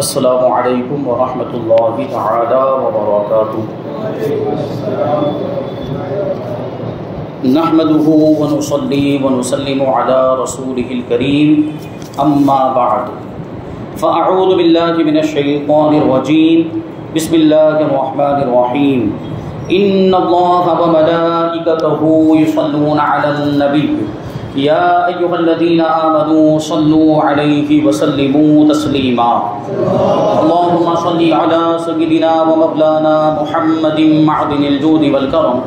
السلام علیکم ورحمۃ اللہ تعالی وبرکاتہ۔ نحمده ونصلي ونسلم على رسوله الكريم اما بعد فاعوذ بالله من الشیطان الرجیم بسم اللہ الرحمن الرحیم ان اللہ وملائکته یصلون علی النبی یا ایها الذین آمنوا صلوا علیہ وسلموا تسلیما اللهم صل علی سیدنا ومولانا محمد معدن الجود والکرم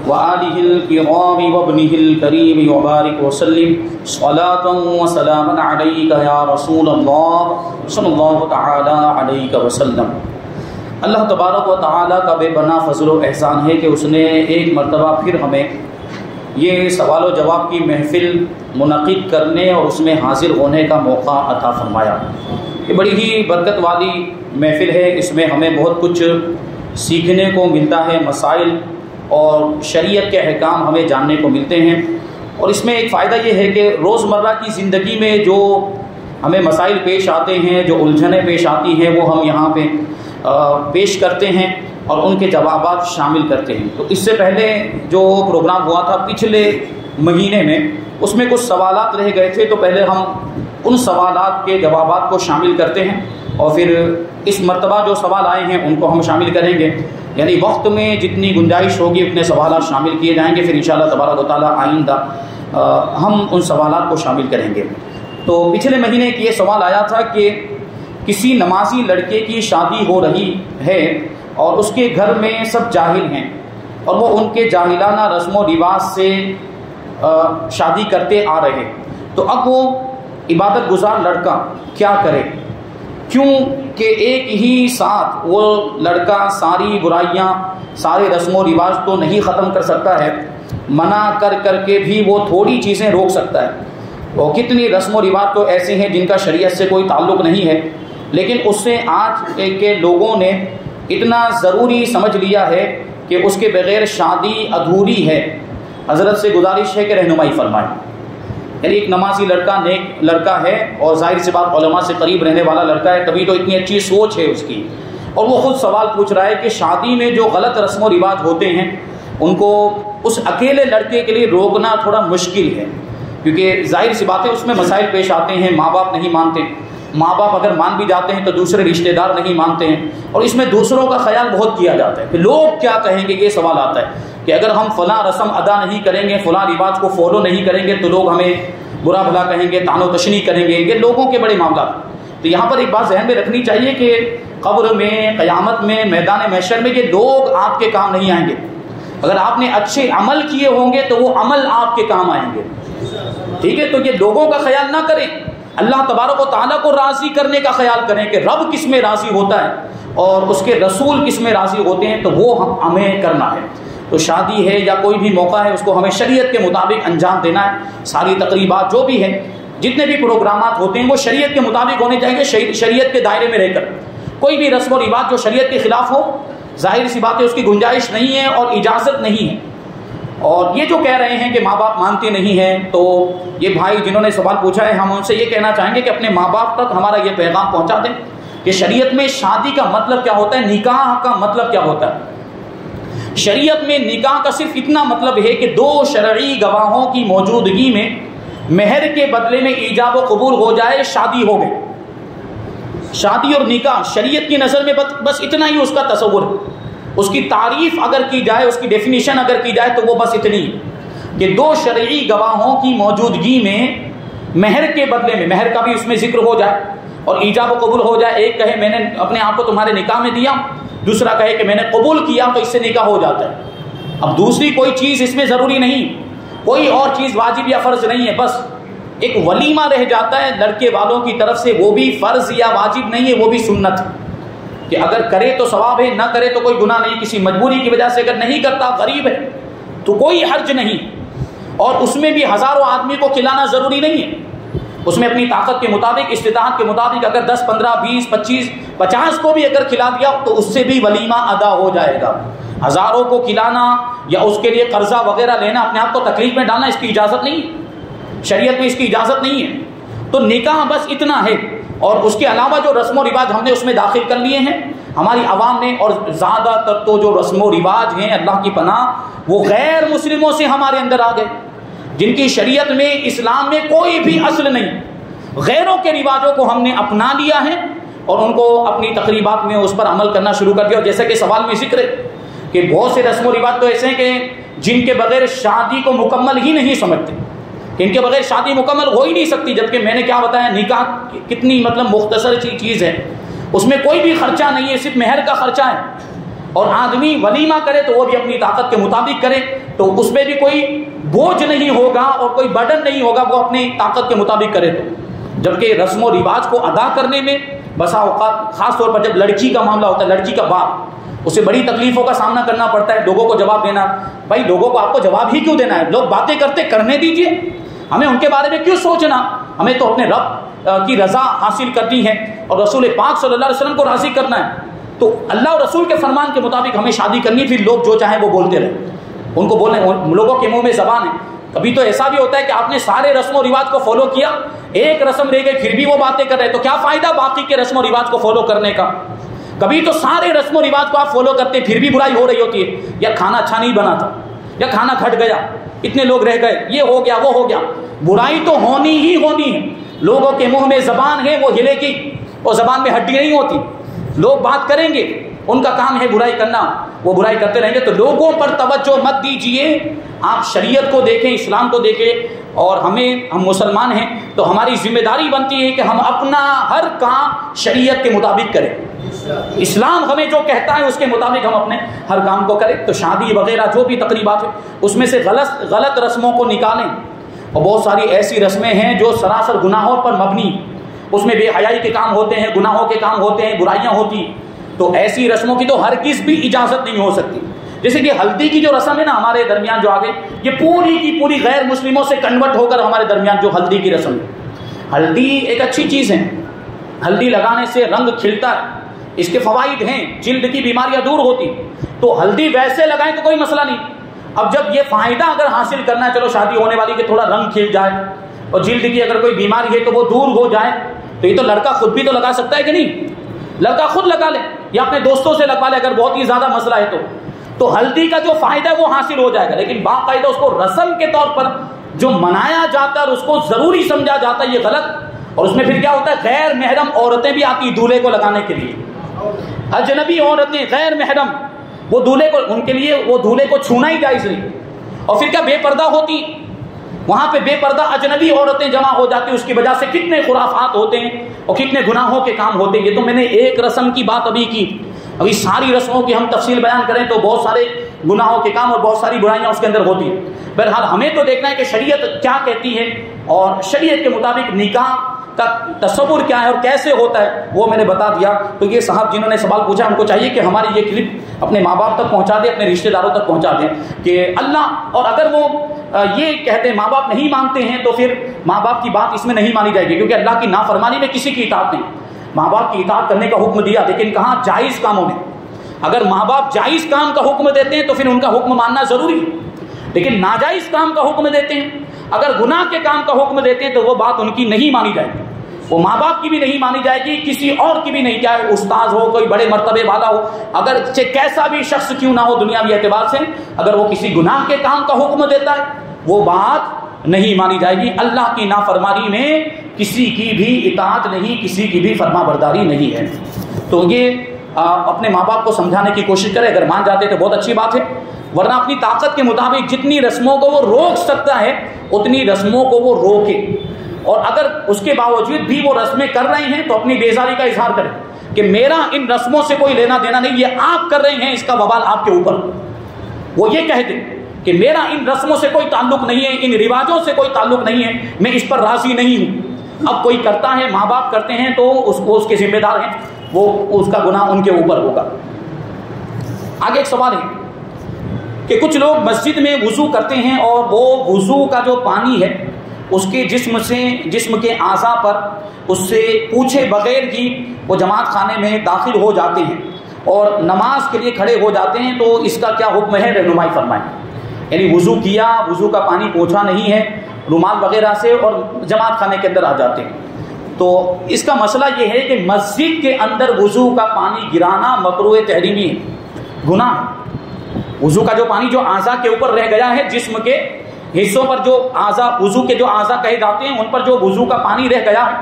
وآلہ الکرام وابنہ الکریم وبارک وسلم صلاۃ وسلاما علیک یا رسول اللہ صلی اللہ تعالی علیہ وسلم۔ اللہ تبارک و تعالیٰ کا بے پناہ فضل و احسان ہے کہ اس نے ایک مرتبہ پھر ہمیں یہ سوال و جواب کی محفل منعقد کرنے اور اس میں حاضر ہونے کا موقع عطا فرمایا۔ یہ بڑی ہی برکت والی محفل ہے، اس میں ہمیں بہت کچھ سیکھنے کو ملتا ہے، مسائل اور شریعت کے احکام ہمیں جاننے کو ملتے ہیں۔ اور اس میں ایک فائدہ یہ ہے کہ روزمرہ کی زندگی میں جو ہمیں مسائل پیش آتے ہیں، جو الجھنیں پیش آتی ہیں، وہ ہم یہاں پہ پیش کرتے ہیں اور ان کے جوابات شامل کرتے ہیں۔ تو اس سے پہلے جو پروگرام ہوا تھا پچھلے مہینے میں، اس میں کچھ سوالات رہ گئے تھے، تو پہلے ہم ان سوالات کے جوابات کو شامل کرتے ہیں اور پھر اس مرتبہ جو سوال آئے ہیں ان کو ہم شامل کریں گے، یعنی وقت میں جتنی گنجائش ہوگی اتنے سوالات شامل کیے جائیں گے، پھر انشاءاللہ تبارک و تعالیٰ آئندہ ہم ان سوالات کو شامل کریں گے۔ تو پچھلے مہینے کی یہ سوال آیا تھا کہ کسی نمازی لڑکے کی شادی ہو رہی ہے اور اس کے گھر میں سب جاہل ہیں اور وہ ان کے جاہلانہ رسم و رواج سے شادی کرتے آ رہے، تو اب وہ عبادت گزار لڑکا کیا کرے؟ کیوں کہ ایک ہی ساتھ وہ لڑکا ساری برائیاں، سارے رسم و رواج تو نہیں ختم کر سکتا ہے، منع کر کر کے بھی وہ تھوڑی چیزیں روک سکتا ہے۔ وہ کتنی رسم و رواج تو ایسے ہیں جن کا شریعت سے کوئی تعلق نہیں ہے، لیکن اس سے آج کے لوگوں نے اتنا ضروری سمجھ لیا ہے کہ اس کے بغیر شادی ادھوری ہے۔ حضرت سے گزارش ہے کہ رہنمائی فرمائیں۔ یعنی ایک نمازی لڑکا، نیک لڑکا ہے اور ظاہر سی بات علماء سے قریب رہنے والا لڑکا ہے، تبھی تو اتنی اچھی سوچ ہے اس کی، اور وہ خود سوال پوچھ رہا ہے کہ شادی میں جو غلط رسم و رواج ہوتے ہیں ان کو اس اکیلے لڑکے کے لیے روکنا تھوڑا مشکل ہے، کیونکہ ظاہر سی بات ہے اس میں مسائل پیش آتے ہیں، ماں باپ نہیں مانتے، ماں باپ اگر مان بھی جاتے ہیں تو دوسرے رشتہ دار نہیں مانتے ہیں، اور اس میں دوسروں کا خیال بہت کیا جاتا ہے کہ لوگ کیا کہیں گے۔ یہ سوال آتا ہے کہ اگر ہم فلاں رسم ادا نہیں کریں گے، فلاں رواج کو فالو نہیں کریں گے تو لوگ ہمیں برا بھلا کہیں گے، طعن و تشنیع کریں گے۔ یہ لوگوں کے بڑے معاملات۔ تو یہاں پر ایک بات ذہن میں رکھنی چاہیے کہ قبر میں، قیامت میں، میدان محشر میں یہ لوگ آپ کے کام نہیں آئیں گے۔ اگر آپ نے اچھے عمل کیے ہوں گے تو وہ عمل آپ کے کام آئیں گے، ٹھیک ہے؟ تو یہ لوگوں کا خیال نہ کریں، اللہ تبارک و تعالیٰ کو راضی کرنے کا خیال کریں کہ رب کس میں راضی ہوتا ہے اور اس کے رسول کس میں راضی ہوتے ہیں، تو وہ ہمیں کرنا ہے۔ تو شادی ہے یا کوئی بھی موقع ہے اس کو ہمیں شریعت کے مطابق انجام دینا ہے۔ ساری تقریبات جو بھی ہیں، جتنے بھی پروگرامات ہوتے ہیں وہ شریعت کے مطابق ہونے چاہیے، شریعت کے دائرے میں رہ کر۔ کوئی بھی رسم و رواج جو شریعت کے خلاف ہو، ظاہر سی بات ہے اس کی گنجائش نہیں ہے اور اجازت نہیں ہے۔ اور یہ جو کہہ رہے ہیں کہ ماں باپ مانتے نہیں ہیں، تو یہ بھائی جنہوں نے سوال پوچھا ہے، ہم ان سے یہ کہنا چاہیں گے کہ اپنے ماں باپ تک ہمارا یہ پیغام پہنچا دیں کہ شریعت میں شادی کا مطلب کیا ہوتا ہے، نکاح کا مطلب کیا ہوتا ہے۔ شریعت میں نکاح کا صرف اتنا مطلب ہے کہ دو شرعی گواہوں کی موجودگی میں مہر کے بدلے میں ایجاب و قبول ہو جائے، شادی ہو گئی۔ شادی اور نکاح شریعت کی نظر میں بس اتنا ہی اس کا تصور ہے۔ اس کی تعریف اگر کی جائے، اس کی ڈیفینیشن اگر کی جائے تو وہ بس اتنی کہ دو شرعی گواہوں کی موجودگی میں مہر کے بدلے میں، مہر کا بھی اس میں ذکر ہو جائے اور ایجاب و قبول ہو جائے۔ ایک کہے میں نے اپنے آپ کو تمہارے نکاح میں دیا، دوسرا کہے کہ میں نے قبول کیا، تو اس سے نکاح ہو جاتا ہے۔ اب دوسری کوئی چیز اس میں ضروری نہیں، کوئی اور چیز واجب یا فرض نہیں ہے، بس ایک ولیمہ رہ جاتا ہے لڑکے والوں کی طرف سے، وہ بھی فرض یا واجب نہیں ہے، وہ بھی سنت ہے کہ اگر کرے تو ثواب ہے، نہ کرے تو کوئی گناہ نہیں۔ کسی مجبوری کی وجہ سے اگر نہیں کرتا، غریب ہے، تو کوئی حرج نہیں، اور اس میں بھی ہزاروں آدمی کو کھلانا ضروری نہیں ہے۔ اس میں اپنی طاقت کے مطابق، استطاعت کے مطابق اگر 10 15 20 25 50 کو بھی اگر کھلا دیا تو اس سے بھی ولیمہ ادا ہو جائے گا۔ ہزاروں کو کھلانا یا اس کے لیے قرضہ وغیرہ لینا، اپنے آپ کو تکلیف میں ڈالنا، اس کی اجازت نہیں ہے، شریعت میں اس کی اجازت نہیں ہے۔ تو نکاح بس اتنا ہے اور اس کے علاوہ جو رسم و رواج ہم نے اس میں داخل کر لیے ہیں ہماری عوام نے، اور زیادہ تر تو جو رسم و رواج ہیں اللہ کی پناہ وہ غیر مسلموں سے ہمارے اندر آ گئے، جن کی شریعت میں اسلام میں کوئی بھی اصل نہیں، غیروں کے رواجوں کو ہم نے اپنا لیا ہے اور ان کو اپنی تقریبات میں اس پر عمل کرنا شروع کر دیا. اور جیسا کہ سوال میں ذکر ہے کہ بہت سے رسم و رواج تو ایسے ہیں کہ جن کے بغیر شادی کو مکمل ہی نہیں سمجھتے، کہ ان کے بغیر شادی مکمل ہو ہی نہیں سکتی، جبکہ میں نے کیا بتایا نکاح کتنی مختصر سی چیز ہے، اس میں کوئی بھی خرچہ نہیں ہے، صرف مہر کا خرچہ ہے. اور آدمی ولیمہ کرے تو وہ بھی اپنی طاقت کے مطابق کرے تو اس میں بھی کوئی بوجھ نہیں ہوگا اور کوئی برڈن نہیں ہوگا، وہ اپنی طاقت کے مطابق کرے تو. جبکہ رسم و رواج کو ادا کرنے میں بسا اوقات خاص طور پر جب لڑکی کا معاملہ ہوتا ہے، لڑکی کا باپ، اسے بڑی تکلیفوں کا سامنا کرنا پڑتا ہے، لوگوں کو جواب دینا. بھائی لوگوں کو آپ کو جواب ہی کیوں دینا ہے؟ لوگ باتیں کرتے کرنے دیجئے، ہمیں ان کے بارے میں کیوں سوچنا؟ ہمیں تو اپنے رب کی رضا حاصل کرنی ہے اور رسول پاک صلی اللہ علیہ وسلم کو راضی کرنا ہے. تو اللہ اور رسول کے فرمان کے مطابق ہمیں شادی کرنی، پھر لوگ جو چاہیں وہ بولتے رہے، ان کو بولنے، لوگوں کے منہ میں زبان ہے. کبھی تو ایسا بھی ہوتا ہے کہ آپ نے سارے رسم و رواج کو فالو کیا، ایک رسم رہ گئی پھر بھی وہ باتیں کر رہے، تو کیا فائدہ باقی کے رسم و رواج کو فالو کرنے کا؟ کبھی تو سارے رسم و رواج کو آپ فالو کرتے پھر بھی برائی ہو رہی ہوتی ہے، یا کھانا اچھا نہیں بنا تھا، یا کھانا گھٹ گیا، اتنے لوگ رہ گئے، یہ ہو گیا وہ ہو گیا. برائی تو ہونی ہی ہونی ہے. لوگوں کے منہ میں زبان ہے وہ ہلے گی، اور زبان میں ہڈی نہیں ہوتی. لوگ بات کریں گے، ان کا کام ہے برائی کرنا، وہ برائی کرتے رہیں گے. تو لوگوں پر توجہ مت دیجئے، آپ شریعت کو دیکھیں، اسلام کو دیکھیں. اور ہم مسلمان ہیں تو ہماری ذمہ داری بنتی ہے کہ ہم اپنا ہر کام شریعت کے مطابق کریں. اسلام ہمیں جو کہتا ہے اس کے مطابق ہم اپنے ہر کام کو کریں. تو شادی وغیرہ جو بھی تقریبات ہیں اس میں سے غلط رسموں کو نکالیں. اور بہت ساری ایسی رسمیں ہیں جو سراسر گناہوں پر مبنی، اس میں بے حیائی کے کام ہوتے ہیں، گناہوں کے کام ہوتے ہیں، برائیاں ہوتی. تو ایسی رسموں کی تو ہرگز بھی اجازت نہیں ہو سکتی. جیسے کہ ہلدی کی جو رسم ہے نا ہمارے درمیان جو آ گئی، یہ پوری کی پوری غیر مسلموں سے کنورٹ ہو کر ہمارے درمیان جو ہلدی کی رسم ہے. ہلدی ایک اچھی چیز ہے، ہلدی لگانے سے رنگ کھلتا ہے، اس کے فوائد ہیں، جلد کی بیماریاں دور ہوتی. تو ہلدی ویسے لگائیں تو کوئی مسئلہ نہیں. اب جب یہ فائدہ اگر حاصل کرنا ہے، چلو شادی ہونے والی کہ تھوڑا رنگ کھل جائے اور جلد کی اگر کوئی بیماری ہے تو وہ دور ہو جائے، تو یہ تو لڑکا خود بھی تو لگا سکتا ہے کہ نہیں؟ لڑکا خود لگا لے یا اپنے دوستوں سے لگوا لے اگر بہت ہی زیادہ مسئلہ ہے تو ہلدی کا جو فائدہ ہے وہ حاصل ہو جائے گا. لیکن باقاعدہ اس کو رسم کے طور پر جو منایا جاتا ہے اور اس کو ضروری سمجھا جاتا ہے، یہ غلط. اور اس میں پھر کیا ہوتا ہے، غیر محرم عورتیں بھی آتی دولہے کو لگانے کے لیے. اجنبی عورتیں غیر محرم، وہ دولہے کو، ان کے لیے وہ دولہے کو چھونا ہی جائز نہیں. اور پھر کیا بے پردہ ہوتی، وہاں پہ بے پردہ اجنبی عورتیں جمع ہو جاتی، اس کی وجہ سے کتنے خرافات ہوتے ہیں اور کتنے گناہوں کے کام ہوتے ہیں. یہ تو میں نے ایک رسم کی بات ابھی کی، ابھی ساری رسموں کی ہم تفصیل بیان کریں تو بہت سارے گناہوں کے کام اور بہت ساری برائیاں اس کے اندر ہوتی ہیں. بہرحال ہمیں تو دیکھنا ہے کہ شریعت کیا کہتی ہے اور شریعت کے مطابق نکاح کا تصور کیا ہے اور کیسے ہوتا ہے وہ میں نے بتا دیا. تو یہ صاحب جنہوں نے سوال پوچھا ان کو چاہیے کہ ہماری یہ کلپ اپنے ماں باپ تک پہنچا دیں، اپنے رشتہ داروں تک پہنچا دیں کہ اللہ، اور اگر وہ یہ کہتے ہیں ماں باپ نہیں مانتے ہیں تو پھر ماں باپ کی بات اس میں نہیں مانی جائے گی، کیونکہ اللہ کی نافرمانی میں کسی کی اطاعت نہیں. ماں باپ کی اطاعت کرنے کا حکم دیا، لیکن کہاں؟ جائز کاموں میں. اگر ماں باپ جائز کام کا حکم دیتے ہیں تو پھر ان کا حکم ماننا ضروری ہے، لیکن ناجائز کام کا حکم دیتے ہیں، اگر گناہ کے کام کا حکم دیتے ہیں تو وہ بات ان کی نہیں مانی جائے گی. وہ ماں باپ کی بھی نہیں مانی جائے گی، کسی اور کی بھی نہیں، چاہے استاذ ہو، کوئی بڑے مرتبے والا ہو، اگر کیسا بھی شخص کیوں نہ ہو دنیاوی اعتبار سے، اگر وہ کسی گناہ کے کام کا حکم دیتا ہے وہ بات نہیں مانی جائے گی. اللہ کی نافرمانی میں کسی کی بھی اطاعت نہیں، کسی کی بھی فرما برداری نہیں ہے. تو یہ اپنے ماں باپ کو سمجھانے کی کوشش کرے، اگر مان جاتے تو بہت اچھی بات ہے، ورنہ اپنی طاقت کے مطابق جتنی رسموں کو وہ روک سکتا ہے اتنی رسموں کو وہ روکے. اور اگر اس کے باوجود بھی وہ رسمیں کر رہے ہیں تو اپنی بیزاری کا اظہار کریں کہ میرا ان رسموں سے کوئی لینا دینا نہیں، یہ آپ کر رہے ہیں، اس کا وبال آپ کے اوپر. وہ یہ کہہ دیں کہ میرا ان رسموں سے کوئی تعلق نہیں ہے، ان رواجوں سے کوئی تعلق نہیں ہے، میں اس پر راضی نہیں ہوں. اب کوئی کرتا ہے، ماں باپ کرتے ہیں تو اس کے ذمہ دار ہیں، وہ اس کا گناہ ان کے اوپر ہوگا. آگے ایک سوال ہے کہ کچھ لوگ مسجد میں وضو کرتے ہیں اور وہ وضو کا جو پانی ہے اس کے جسم کے اعضاء پر اس سے پوچھے بغیر ہی وہ جماعت خانے میں داخل ہو جاتے ہیں اور نماز کے لیے کھڑے ہو جاتے ہیں، تو اس کا کیا حکم ہے؟ رہنمائی فرمائیں. یعنی وضو کیا، وضو کا پانی پوچھا نہیں ہے رومال وغیرہ سے، اور جماعت خانے کے اندر آ جاتے ہیں، تو اس کا مسئلہ یہ ہے کہ مسجد کے اندر وضو کا پانی گرانا مکروہ تحریمی ہے، گناہ ہے۔ وضو کا جو پانی جو اعضاء کے اوپر رہ گیا ہے، جسم کے حصوں پر جو اعضاء، وضو کے جو اعضاء کہے جاتے ہیں، ان پر جو وضو کا پانی رہ گیا ہے،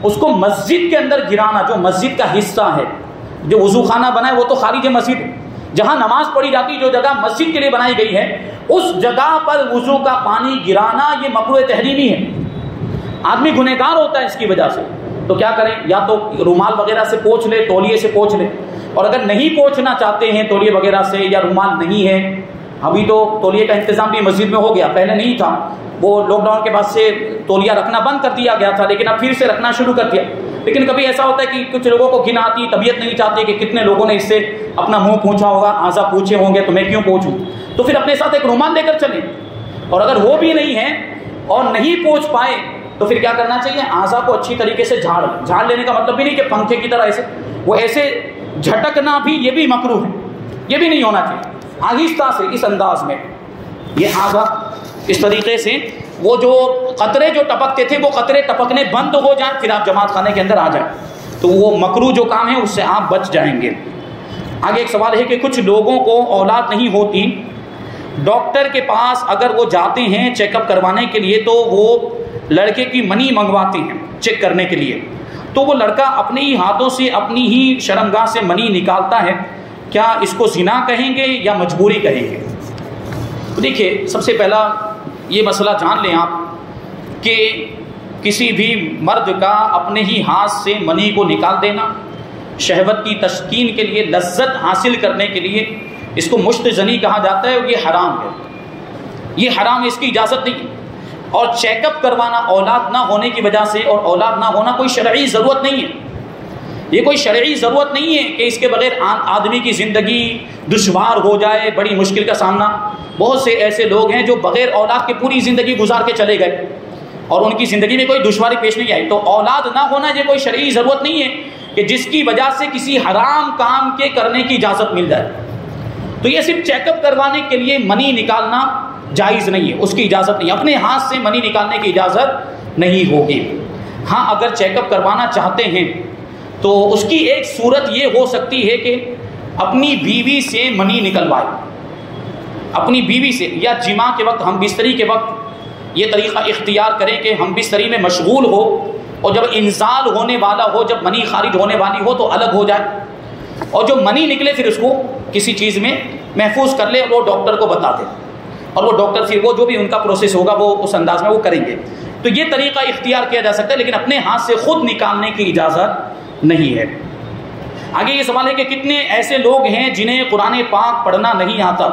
اس کو مسجد کے اندر گرانا، جو مسجد کا حصہ ہے، جو وضو خانہ بنا ہے وہ تو خارج مسجد ہے، جہاں نماز پڑھی جاتی ہے، جو جگہ مسجد کے لیے بنائی گئی ہے، اس جگہ پر وضو کا پانی گرانا یہ مکروہ تحریمی ہے۔ آدمی گنہگار ہوتا ہے اس کی وجہ سے، تو کیا کریں؟ یا تو رومال وغیرہ سے پوچھ لے، تولیے سے پوچھ لے، اور اگر نہیں پوچھنا چاہتے ہیں تولیے وغیرہ سے یا رومال نہیں ہے، ابھی تو تولیے کا انتظام بھی مسجد میں ہو گیا، پہلے نہیں تھا، وہ لاک ڈاؤن کے بعد سے تولیہ رکھنا بند کر دیا گیا تھا، لیکن اب پھر سے رکھنا شروع کر دیا۔ لیکن کبھی ایسا ہوتا ہے کہ کچھ لوگوں کو گھن آتی، طبیعت نہیں چاہتی کہ کتنے لوگوں نے اس سے اپنا منہ پوچھا ہوگا، اعضاء پوچھے ہوں گے، تو میں کیوں پوچھوں؟ تو پھر اپنے ساتھ ایک رومال لے کر چلیں، اور اگر وہ بھی نہیں ہے اور نہیں پوچھ پائے تو پھر کیا کرنا چاہیے؟ اعضاء کو اچھی طریقے سے جھاڑ لینے کا مطلب بھی نہیں کہ پنکھے کی طرح ایسے وہ ایسے جھٹکنا بھی، یہ بھی مکروہ ہے، یہ بھی نہیں ہونا چاہیے۔ آہستہ سے اس انداز میں یہ اعضاء اس طریقے سے، وہ جو قطرے جو ٹپکتے تھے وہ قطرے ٹپکنے بند ہو جائیں، پھر آپ جماعت خانے کے اندر آ جائیں، تو وہ مکروہ جو کام ہے اس سے آپ بچ جائیں گے۔ آگے ایک سوال ہے کہ کچھ لوگوں کو اولاد نہیں ہوتی، ڈاکٹر کے پاس اگر وہ جاتے ہیں چیک اپ کروانے کے لیے تو وہ لڑکے کی منی منگواتے ہیں چیک کرنے کے لیے، تو وہ لڑکا اپنے ہی ہاتھوں سے اپنی ہی شرمگاہ سے منی نکالتا ہے، کیا اس کو زنا کہیں گے یا مجبوری کہیں گے؟ دیکھیے، سب سے پہلا یہ مسئلہ جان لیں آپ کہ کسی بھی مرد کا اپنے ہی ہاتھ سے منی کو نکال دینا شہوت کی تسکین کے لیے، لذت حاصل کرنے کے لیے، اس کو مشت زنی کہا جاتا ہے، اور یہ حرام ہے، یہ حرام ہے، اس کی اجازت نہیں ہے۔ اور چیک اپ کروانا اولاد نہ ہونے کی وجہ سے، اور اولاد نہ ہونا کوئی شرعی ضرورت نہیں ہے، یہ کوئی شرعی ضرورت نہیں ہے کہ اس کے بغیر آدمی کی زندگی دشوار ہو جائے، بڑی مشکل کا سامنا۔ بہت سے ایسے لوگ ہیں جو بغیر اولاد کے پوری زندگی گزار کے چلے گئے اور ان کی زندگی میں کوئی دشواری پیش نہیں آئی، تو اولاد نہ ہونا یہ کوئی شرعی ضرورت نہیں ہے کہ جس کی وجہ سے کسی حرام کام کے کرنے کی اجازت مل جائے۔ تو یہ صرف چیک اپ کروانے کے لیے منی نکالنا جائز نہیں ہے، اس کی اجازت نہیں، اپنے ہاتھ سے منی نکالنے کی اجازت نہیں ہوگی۔ ہاں، اگر چیک اپ کروانا چاہتے ہیں تو اس کی ایک صورت یہ ہو سکتی ہے کہ اپنی بیوی سے منی نکلوائے، اپنی بیوی سے، یا جماع کے وقت، ہم بستری کے وقت یہ طریقہ اختیار کریں کہ ہم بستری میں مشغول ہو، اور جب انزال ہونے والا ہو، جب منی خارج ہونے والی ہو تو الگ ہو جائے، اور جو منی نکلے پھر اس کو کسی چیز میں محفوظ کر لے اور وہ ڈاکٹر کو بتا دے، اور وہ ڈاکٹر پھر وہ جو بھی ان کا پروسیس ہوگا وہ اس انداز میں وہ کریں گے۔ تو یہ طریقہ اختیار کیا جا سکتا ہے، لیکن اپنے ہاتھ سے خود نکالنے کی اجازت نہیں ہے۔ آگے یہ سوال ہے کہ کتنے ایسے لوگ ہیں جنہیں قرآن پاک پڑھنا نہیں آتا،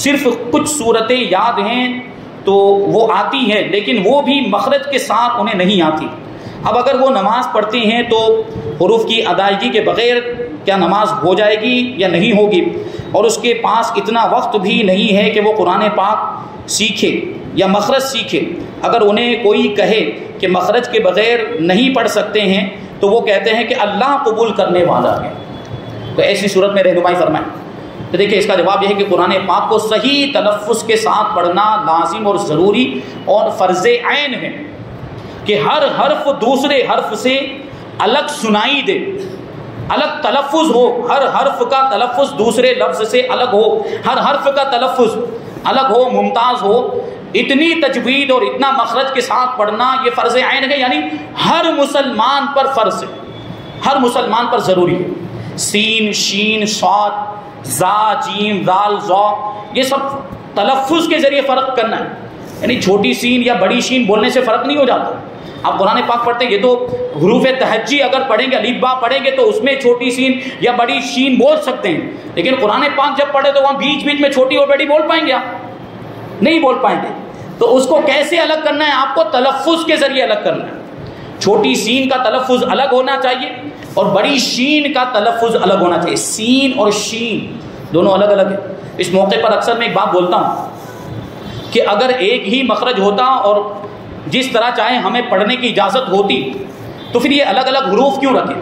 صرف کچھ صورتیں یاد ہیں تو وہ آتی ہے، لیکن وہ بھی مخرج کے ساتھ انہیں نہیں آتی۔ اب اگر وہ نماز پڑھتے ہیں تو حروف کی ادائیگی کے بغیر کیا نماز ہو جائے گی یا نہیں ہوگی؟ اور اس کے پاس اتنا وقت بھی نہیں ہے کہ وہ قرآن پاک سیکھے یا مخرج سیکھے، اگر انہیں کوئی کہے کہ مخرج کے بغیر نہیں پڑھ سکتے ہیں تو وہ کہتے ہیں کہ اللہ قبول کرنے والا ہے، تو ایسی صورت میں رہنمائی فرمائیں۔ تو دیکھیں، اس کا جواب یہ ہے کہ قرآن پاک کو صحیح تلفظ کے ساتھ پڑھنا لازم اور ضروری اور فرض عین ہے کہ ہر حرف دوسرے حرف سے الگ سنائی دے، الگ تلفظ ہو، ہر حرف کا تلفظ دوسرے لفظ سے الگ ہو، ہر حرف کا تلفظ الگ ہو، ممتاز ہو۔ اتنی تجوید اور اتنا مخرج کے ساتھ پڑھنا یہ فرض عین ہے، یعنی ہر مسلمان پر فرض ہے، ہر مسلمان پر ضروری ہے۔ سین، شین، صاد، زا، جیم، دال، ذا، یہ سب تلفظ کے ذریعے فرق کرنا ہے، یعنی چھوٹی سین یا بڑی شین بولنے سے فرق نہیں ہو جاتا۔ آپ قرآن پاک پڑھتے ہیں، یہ تو حروف تہجی اگر پڑھیں گے، الف با پڑھیں گے تو اس میں چھوٹی سین یا بڑی شین بول سکتے ہیں، لیکن قرآن پاک جب پڑھے تو وہاں بیچ بیچ میں چھوٹی اور بڑی بول پائیں گے؟ آپ نہیں بول پائیں گے۔ تو اس کو کیسے الگ کرنا ہے؟ آپ کو تلفظ کے ذریعے الگ کرنا ہے۔ چھوٹی سین کا تلفظ الگ ہونا چاہیے اور بڑی شین کا تلفظ الگ ہونا چاہیے۔ سین اور شین دونوں الگ الگ ہیں۔ اس موقع پر اکثر میں ایک بات بولتا ہوں کہ اگر ایک ہی مخرج ہوتا اور جس طرح چاہے ہمیں پڑھنے کی اجازت ہوتی تو پھر یہ الگ الگ حروف کیوں رکھے؟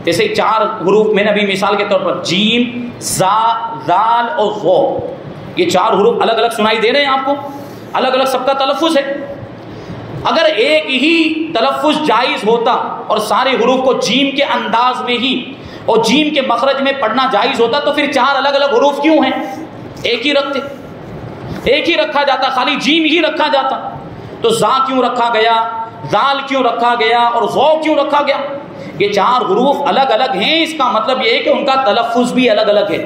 جیسے 4 حروف میں نے ابھی مثال کے طور پر جیم، زا، دال اور غو، یہ 4 حروف الگ الگ سنائی دے رہے ہیں آپ کو، الگ الگ سب کا تلفظ ہے۔ اگر ایک ہی تلفظ جائز ہوتا اور سارے حروف کو جیم کے انداز میں ہی اور جیم کے مخرج میں پڑھنا جائز ہوتا تو پھر 4 الگ الگ حروف کیوں ہیں؟ ایک ہی رکھتے، ایک ہی رکھا جاتا، خالی جیم ہی رکھا جاتا. تو زا کیوں رکھا گیا، ذال کیوں رکھا گیا اور غو کیوں رکھا گیا؟ یہ 4 حروف الگ الگ ہیں، اس کا مطلب یہ ہے کہ ان کا تلفظ بھی الگ الگ ہے،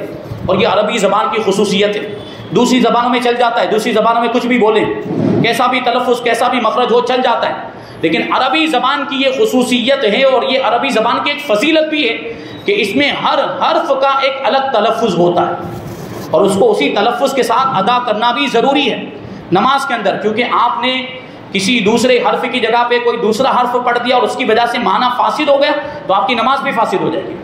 اور یہ عربی زبان کی خصوصیت ہے. دوسری زبانوں میں چل جاتا ہے، دوسری زبانوں میں کچھ بھی بولیں، کیسا بھی تلفظ کیسا بھی مخرج ہو چل جاتا ہے، لیکن عربی زبان کی یہ خصوصیت ہے اور یہ عربی زبان کی ایک فضیلت بھی ہے کہ اس میں ہر حرف کا ایک الگ تلفظ ہوتا ہے اور اس کو اسی تلفظ کے ساتھ ادا کرنا بھی ضروری ہے نماز کے اندر. کیونکہ آپ نے کسی دوسرے حرف کی جگہ پہ کوئی دوسرا حرف پڑھ دیا اور اس کی وجہ سے معنی فاسد ہو گیا تو آپ کی نماز بھی فاسد ہو جائے گی.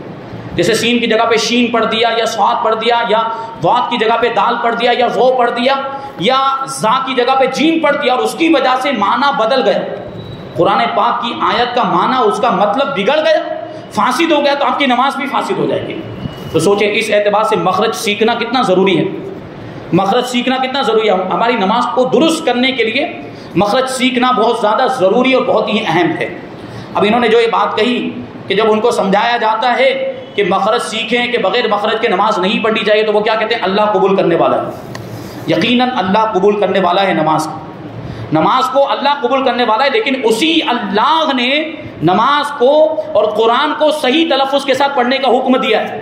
جیسے سین کی جگہ پہ شین پڑھ دیا یا صاد پڑھ دیا یا ضاد کی جگہ پہ دال پڑھ دیا یا غو پڑھ دیا یا زا کی جگہ پہ جیم پڑھ دیا اور اس کی وجہ سے معنی بدل گیا، قرآن پاک کی آیت کا معنی اس کا مطلب بگڑ گیا، فاسد ہو گیا تو آپ کی نماز بھی فاسد ہو جائے گی. تو سوچیں اس اعتبار سے مخرج سیکھنا کتنا ضروری ہے، مخرج سیکھنا کتنا ضروری ہے. ہماری نماز کو درست کرنے کے لیے مخرج سیکھنا بہت زیادہ ضروری اور بہت ہی اہم ہے. اب انہوں نے جو یہ بات کہی کہ جب ان کو سمجھایا جاتا ہے کہ مخرج سیکھیں کہ بغیر مخرج کے نماز نہیں پڑھنی چاہیے تو وہ کیا کہتے ہیں؟ اللہ قبول کرنے والا ہے. یقیناً اللہ قبول کرنے والا ہے نماز کو اللہ قبول کرنے والا ہے، لیکن اسی اللہ نے نماز کو اور قرآن کو صحیح تلفظ کے ساتھ پڑھنے کا حکم دیا ہے.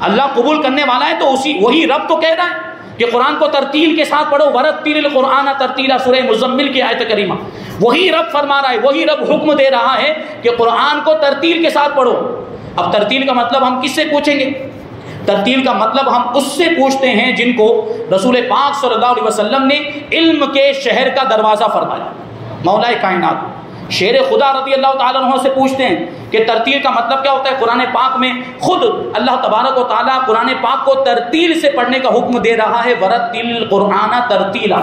اللہ قبول کرنے والا ہے تو وہی رب تو کہہ رہا ہے کہ قرآن کو ترتیل کے ساتھ پڑھو، ورتل القرآن ترتیلا، سورہ مزمل کی آیت کریمہ. وہی رب فرما رہا ہے، وہی رب حکم دے رہا ہے کہ قرآن کو ترتیل کے ساتھ پڑھو. اب ترتیل کا مطلب ہم کس سے پوچھیں گے؟ ترتیل کا مطلب ہم اس سے پوچھتے ہیں جن کو رسول پاک صلی اللہ علیہ وسلم نے علم کے شہر کا دروازہ فرمایا. مولا کائنات شیر خدا رضی اللہ تعالیٰ عنہ سے پوچھتے ہیں کہ ترتیل کا مطلب کیا ہوتا ہے؟ قرآن پاک میں خود اللہ تبارک و تعالیٰ قرآن پاک کو ترتیل سے پڑھنے کا حکم دے رہا ہے، ورتل القرآن ترتیلا.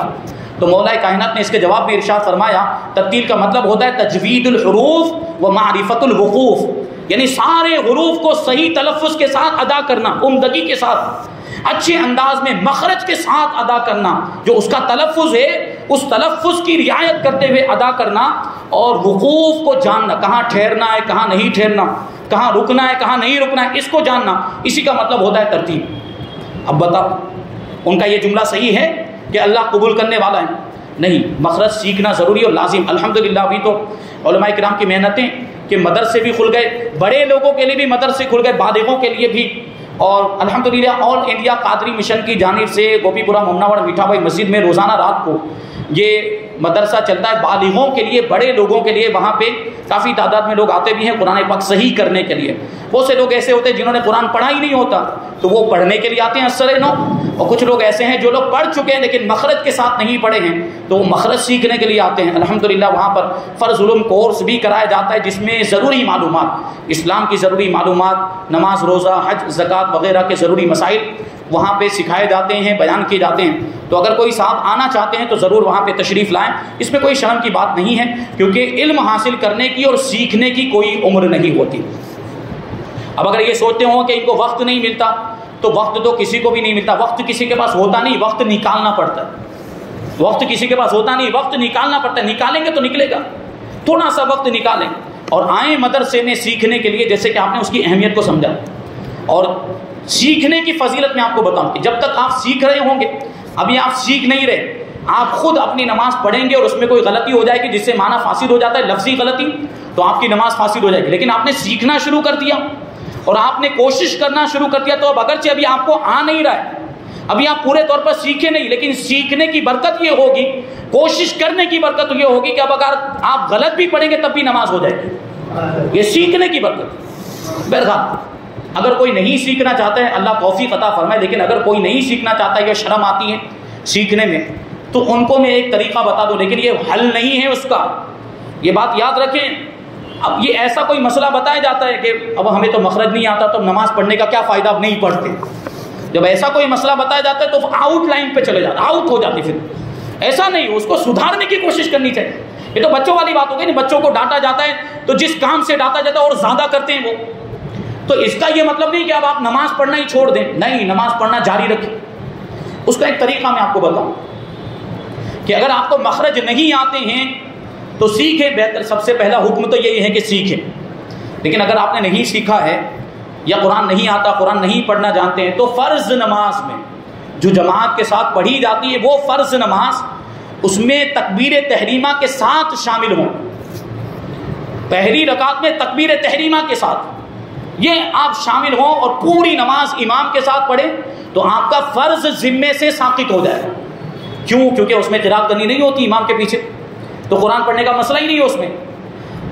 تو مولا کائنات نے اس کے جواب میں ارشاد فرمایا ترتیل کا مطلب ہوتا ہے تجوید الحروف و معرفت الوقوف، یعنی سارے حروف کو صحیح تلفظ کے ساتھ ادا کرنا، عمدگی کے ساتھ، اچھے انداز میں مخرج کے ساتھ ادا کرنا. جو اس کا تلفظ ہے اس تلفظ کی رعایت کرتے ہوئے ادا کرنا، اور وقوف کو جاننا، کہاں ٹھہرنا ہے کہاں نہیں ٹھہرنا، کہاں رکنا ہے کہاں نہیں رکنا ہے، اس کو جاننا، اسی کا مطلب ہوتا ہے ترتیب. اب بتاؤ ان کا یہ جملہ صحیح ہے کہ اللہ قبول کرنے والا ہے؟ نہیں. مخرج سیکھنا ضروری اور لازم. الحمدللہ ابھی تو علماء کرام کی محنتیں کہ مدرسے بھی کھل گئے، بڑے لوگوں کے لیے بھی مدرسے کھل گئے، بالغوں کے لیے بھی. اور الحمدللہ آل انڈیا قادری مشن کی جانب سے گوپی پورہ ممناوڑ میٹھا بھائی مسجد میں روزانہ رات کو یہ مدرسہ چلتا ہے بالغوں کے لیے، بڑے لوگوں کے لیے. وہاں پہ کافی تعداد میں لوگ آتے بھی ہیں قرآن پاک صحیح کرنے کے لیے. بہت سے لوگ ایسے ہوتے ہیں جنہوں نے قرآن پڑھا ہی نہیں ہوتا تو وہ پڑھنے کے لیے آتے ہیں اثر نو، اور کچھ لوگ ایسے ہیں جو لوگ پڑھ چکے ہیں لیکن مخرج کے ساتھ نہیں پڑھے ہیں تو وہ مخرج سیکھنے کے لیے آتے ہیں. الحمدللہ وہاں پر فرض علوم کورس بھی کرایا جاتا ہے جس میں ضروری معلومات، اسلام کی ضروری معلومات، نماز روزہ حج زکوٰۃ وغیرہ کے ضروری مسائل وہاں پہ سکھائے جاتے ہیں، بیان کیے جاتے ہیں. تو اگر کوئی صاحب آنا چاہتے ہیں تو ضرور وہاں پہ تشریف لائیں. اس میں کوئی شرم کی بات نہیں ہے کیونکہ علم حاصل کرنے کی اور سیکھنے کی کوئی عمر نہیں ہوتی. اب اگر یہ سوچتے ہوں کہ ان کو وقت نہیں ملتا تو وقت تو کسی کو بھی نہیں ملتا. وقت کسی کے پاس ہوتا نہیں، وقت نکالنا پڑتا ہے. وقت کسی کے پاس ہوتا نہیں، وقت نکالنا پڑتا ہے. نکالیں گے تو نکلے گا، تھوڑا سا وقت نکالیں اور آئیں مدرسے میں سیکھنے کے لیے. جیسے کہ آپ نے اس کی اہمیت کو سمجھا اور سیکھنے کی فضیلت میں آپ کو بتاؤں کہ جب تک آپ سیکھ رہے ہوں گے، ابھی آپ سیکھ نہیں رہے، آپ خود اپنی نماز پڑھیں گے اور اس میں کوئی غلطی ہو جائے گی جس سے معنی فاسد ہو جاتا ہے، لفظی غلطی، تو آپ کی نماز فاسد ہو جائے گی. لیکن آپ نے سیکھنا شروع کر دیا اور آپ نے کوشش کرنا شروع کر دیا تو اب اگرچہ ابھی آپ کو آ نہیں رہا ہے، ابھی آپ پورے طور پر سیکھے نہیں، لیکن سیکھنے کی برکت یہ ہوگی، کوشش کرنے کی برکت یہ ہوگی کہ اب اگر آپ غلط بھی پڑھیں گے تب بھی نماز ہو جائے گی. یہ سیکھنے کی برکت. بہرحال اگر کوئی نہیں سیکھنا چاہتا ہے اللہ توفیق عطا فرمائے، لیکن اگر کوئی نہیں سیکھنا چاہتا ہے یا شرم آتی ہے سیکھنے میں تو ان کو میں ایک طریقہ بتا دوں، لیکن یہ حل نہیں ہے اس کا، یہ بات یاد رکھیں. اب یہ ایسا کوئی مسئلہ بتایا جاتا ہے کہ اب ہمیں تو مخرج نہیں آتا تو نماز پڑھنے کا کیا فائدہ، اب نہیں پڑھتے. جب ایسا کوئی مسئلہ بتایا جاتا ہے تو آؤٹ لائن پہ چلے جاتے، آؤٹ ہو جاتے. پھر ایسا نہیں، اس کو سدھارنے کی کوشش کرنی چاہیے. یہ تو بچوں والی بات ہو گئی، بچوں کو ڈانٹا جاتا ہے تو جس کام سے ڈانٹا جاتا ہے اور زیادہ کرتے ہیں وہ، تو اس کا یہ مطلب نہیں کہ اب آپ نماز پڑھنا ہی چھوڑ دیں. نہیں، نماز پڑھنا جاری رکھیں. اس کا ایک طریقہ میں آپ کو بتاؤں کہ اگر آپ کو مخرج نہیں آتے ہیں تو سیکھیں بہتر، سب سے پہلا حکم تو یہی ہے کہ سیکھیں. لیکن اگر آپ نے نہیں سیکھا ہے یا قرآن نہیں آتا، قرآن نہیں پڑھنا جانتے ہیں، تو فرض نماز میں جو جماعت کے ساتھ پڑھی جاتی ہے وہ فرض نماز، اس میں تکبیر تحریمہ کے ساتھ شامل ہوں. پہلی رکعت میں تکبیر تحریمہ کے ساتھ یہ آپ شامل ہوں اور پوری نماز امام کے ساتھ پڑھیں تو آپ کا فرض ذمے سے ساقط ہو جائے گا. کیوں؟ کیونکہ اس میں قرات کرنی نہیں ہوتی امام کے پیچھے، تو قرآن پڑھنے کا مسئلہ ہی نہیں ہے اس میں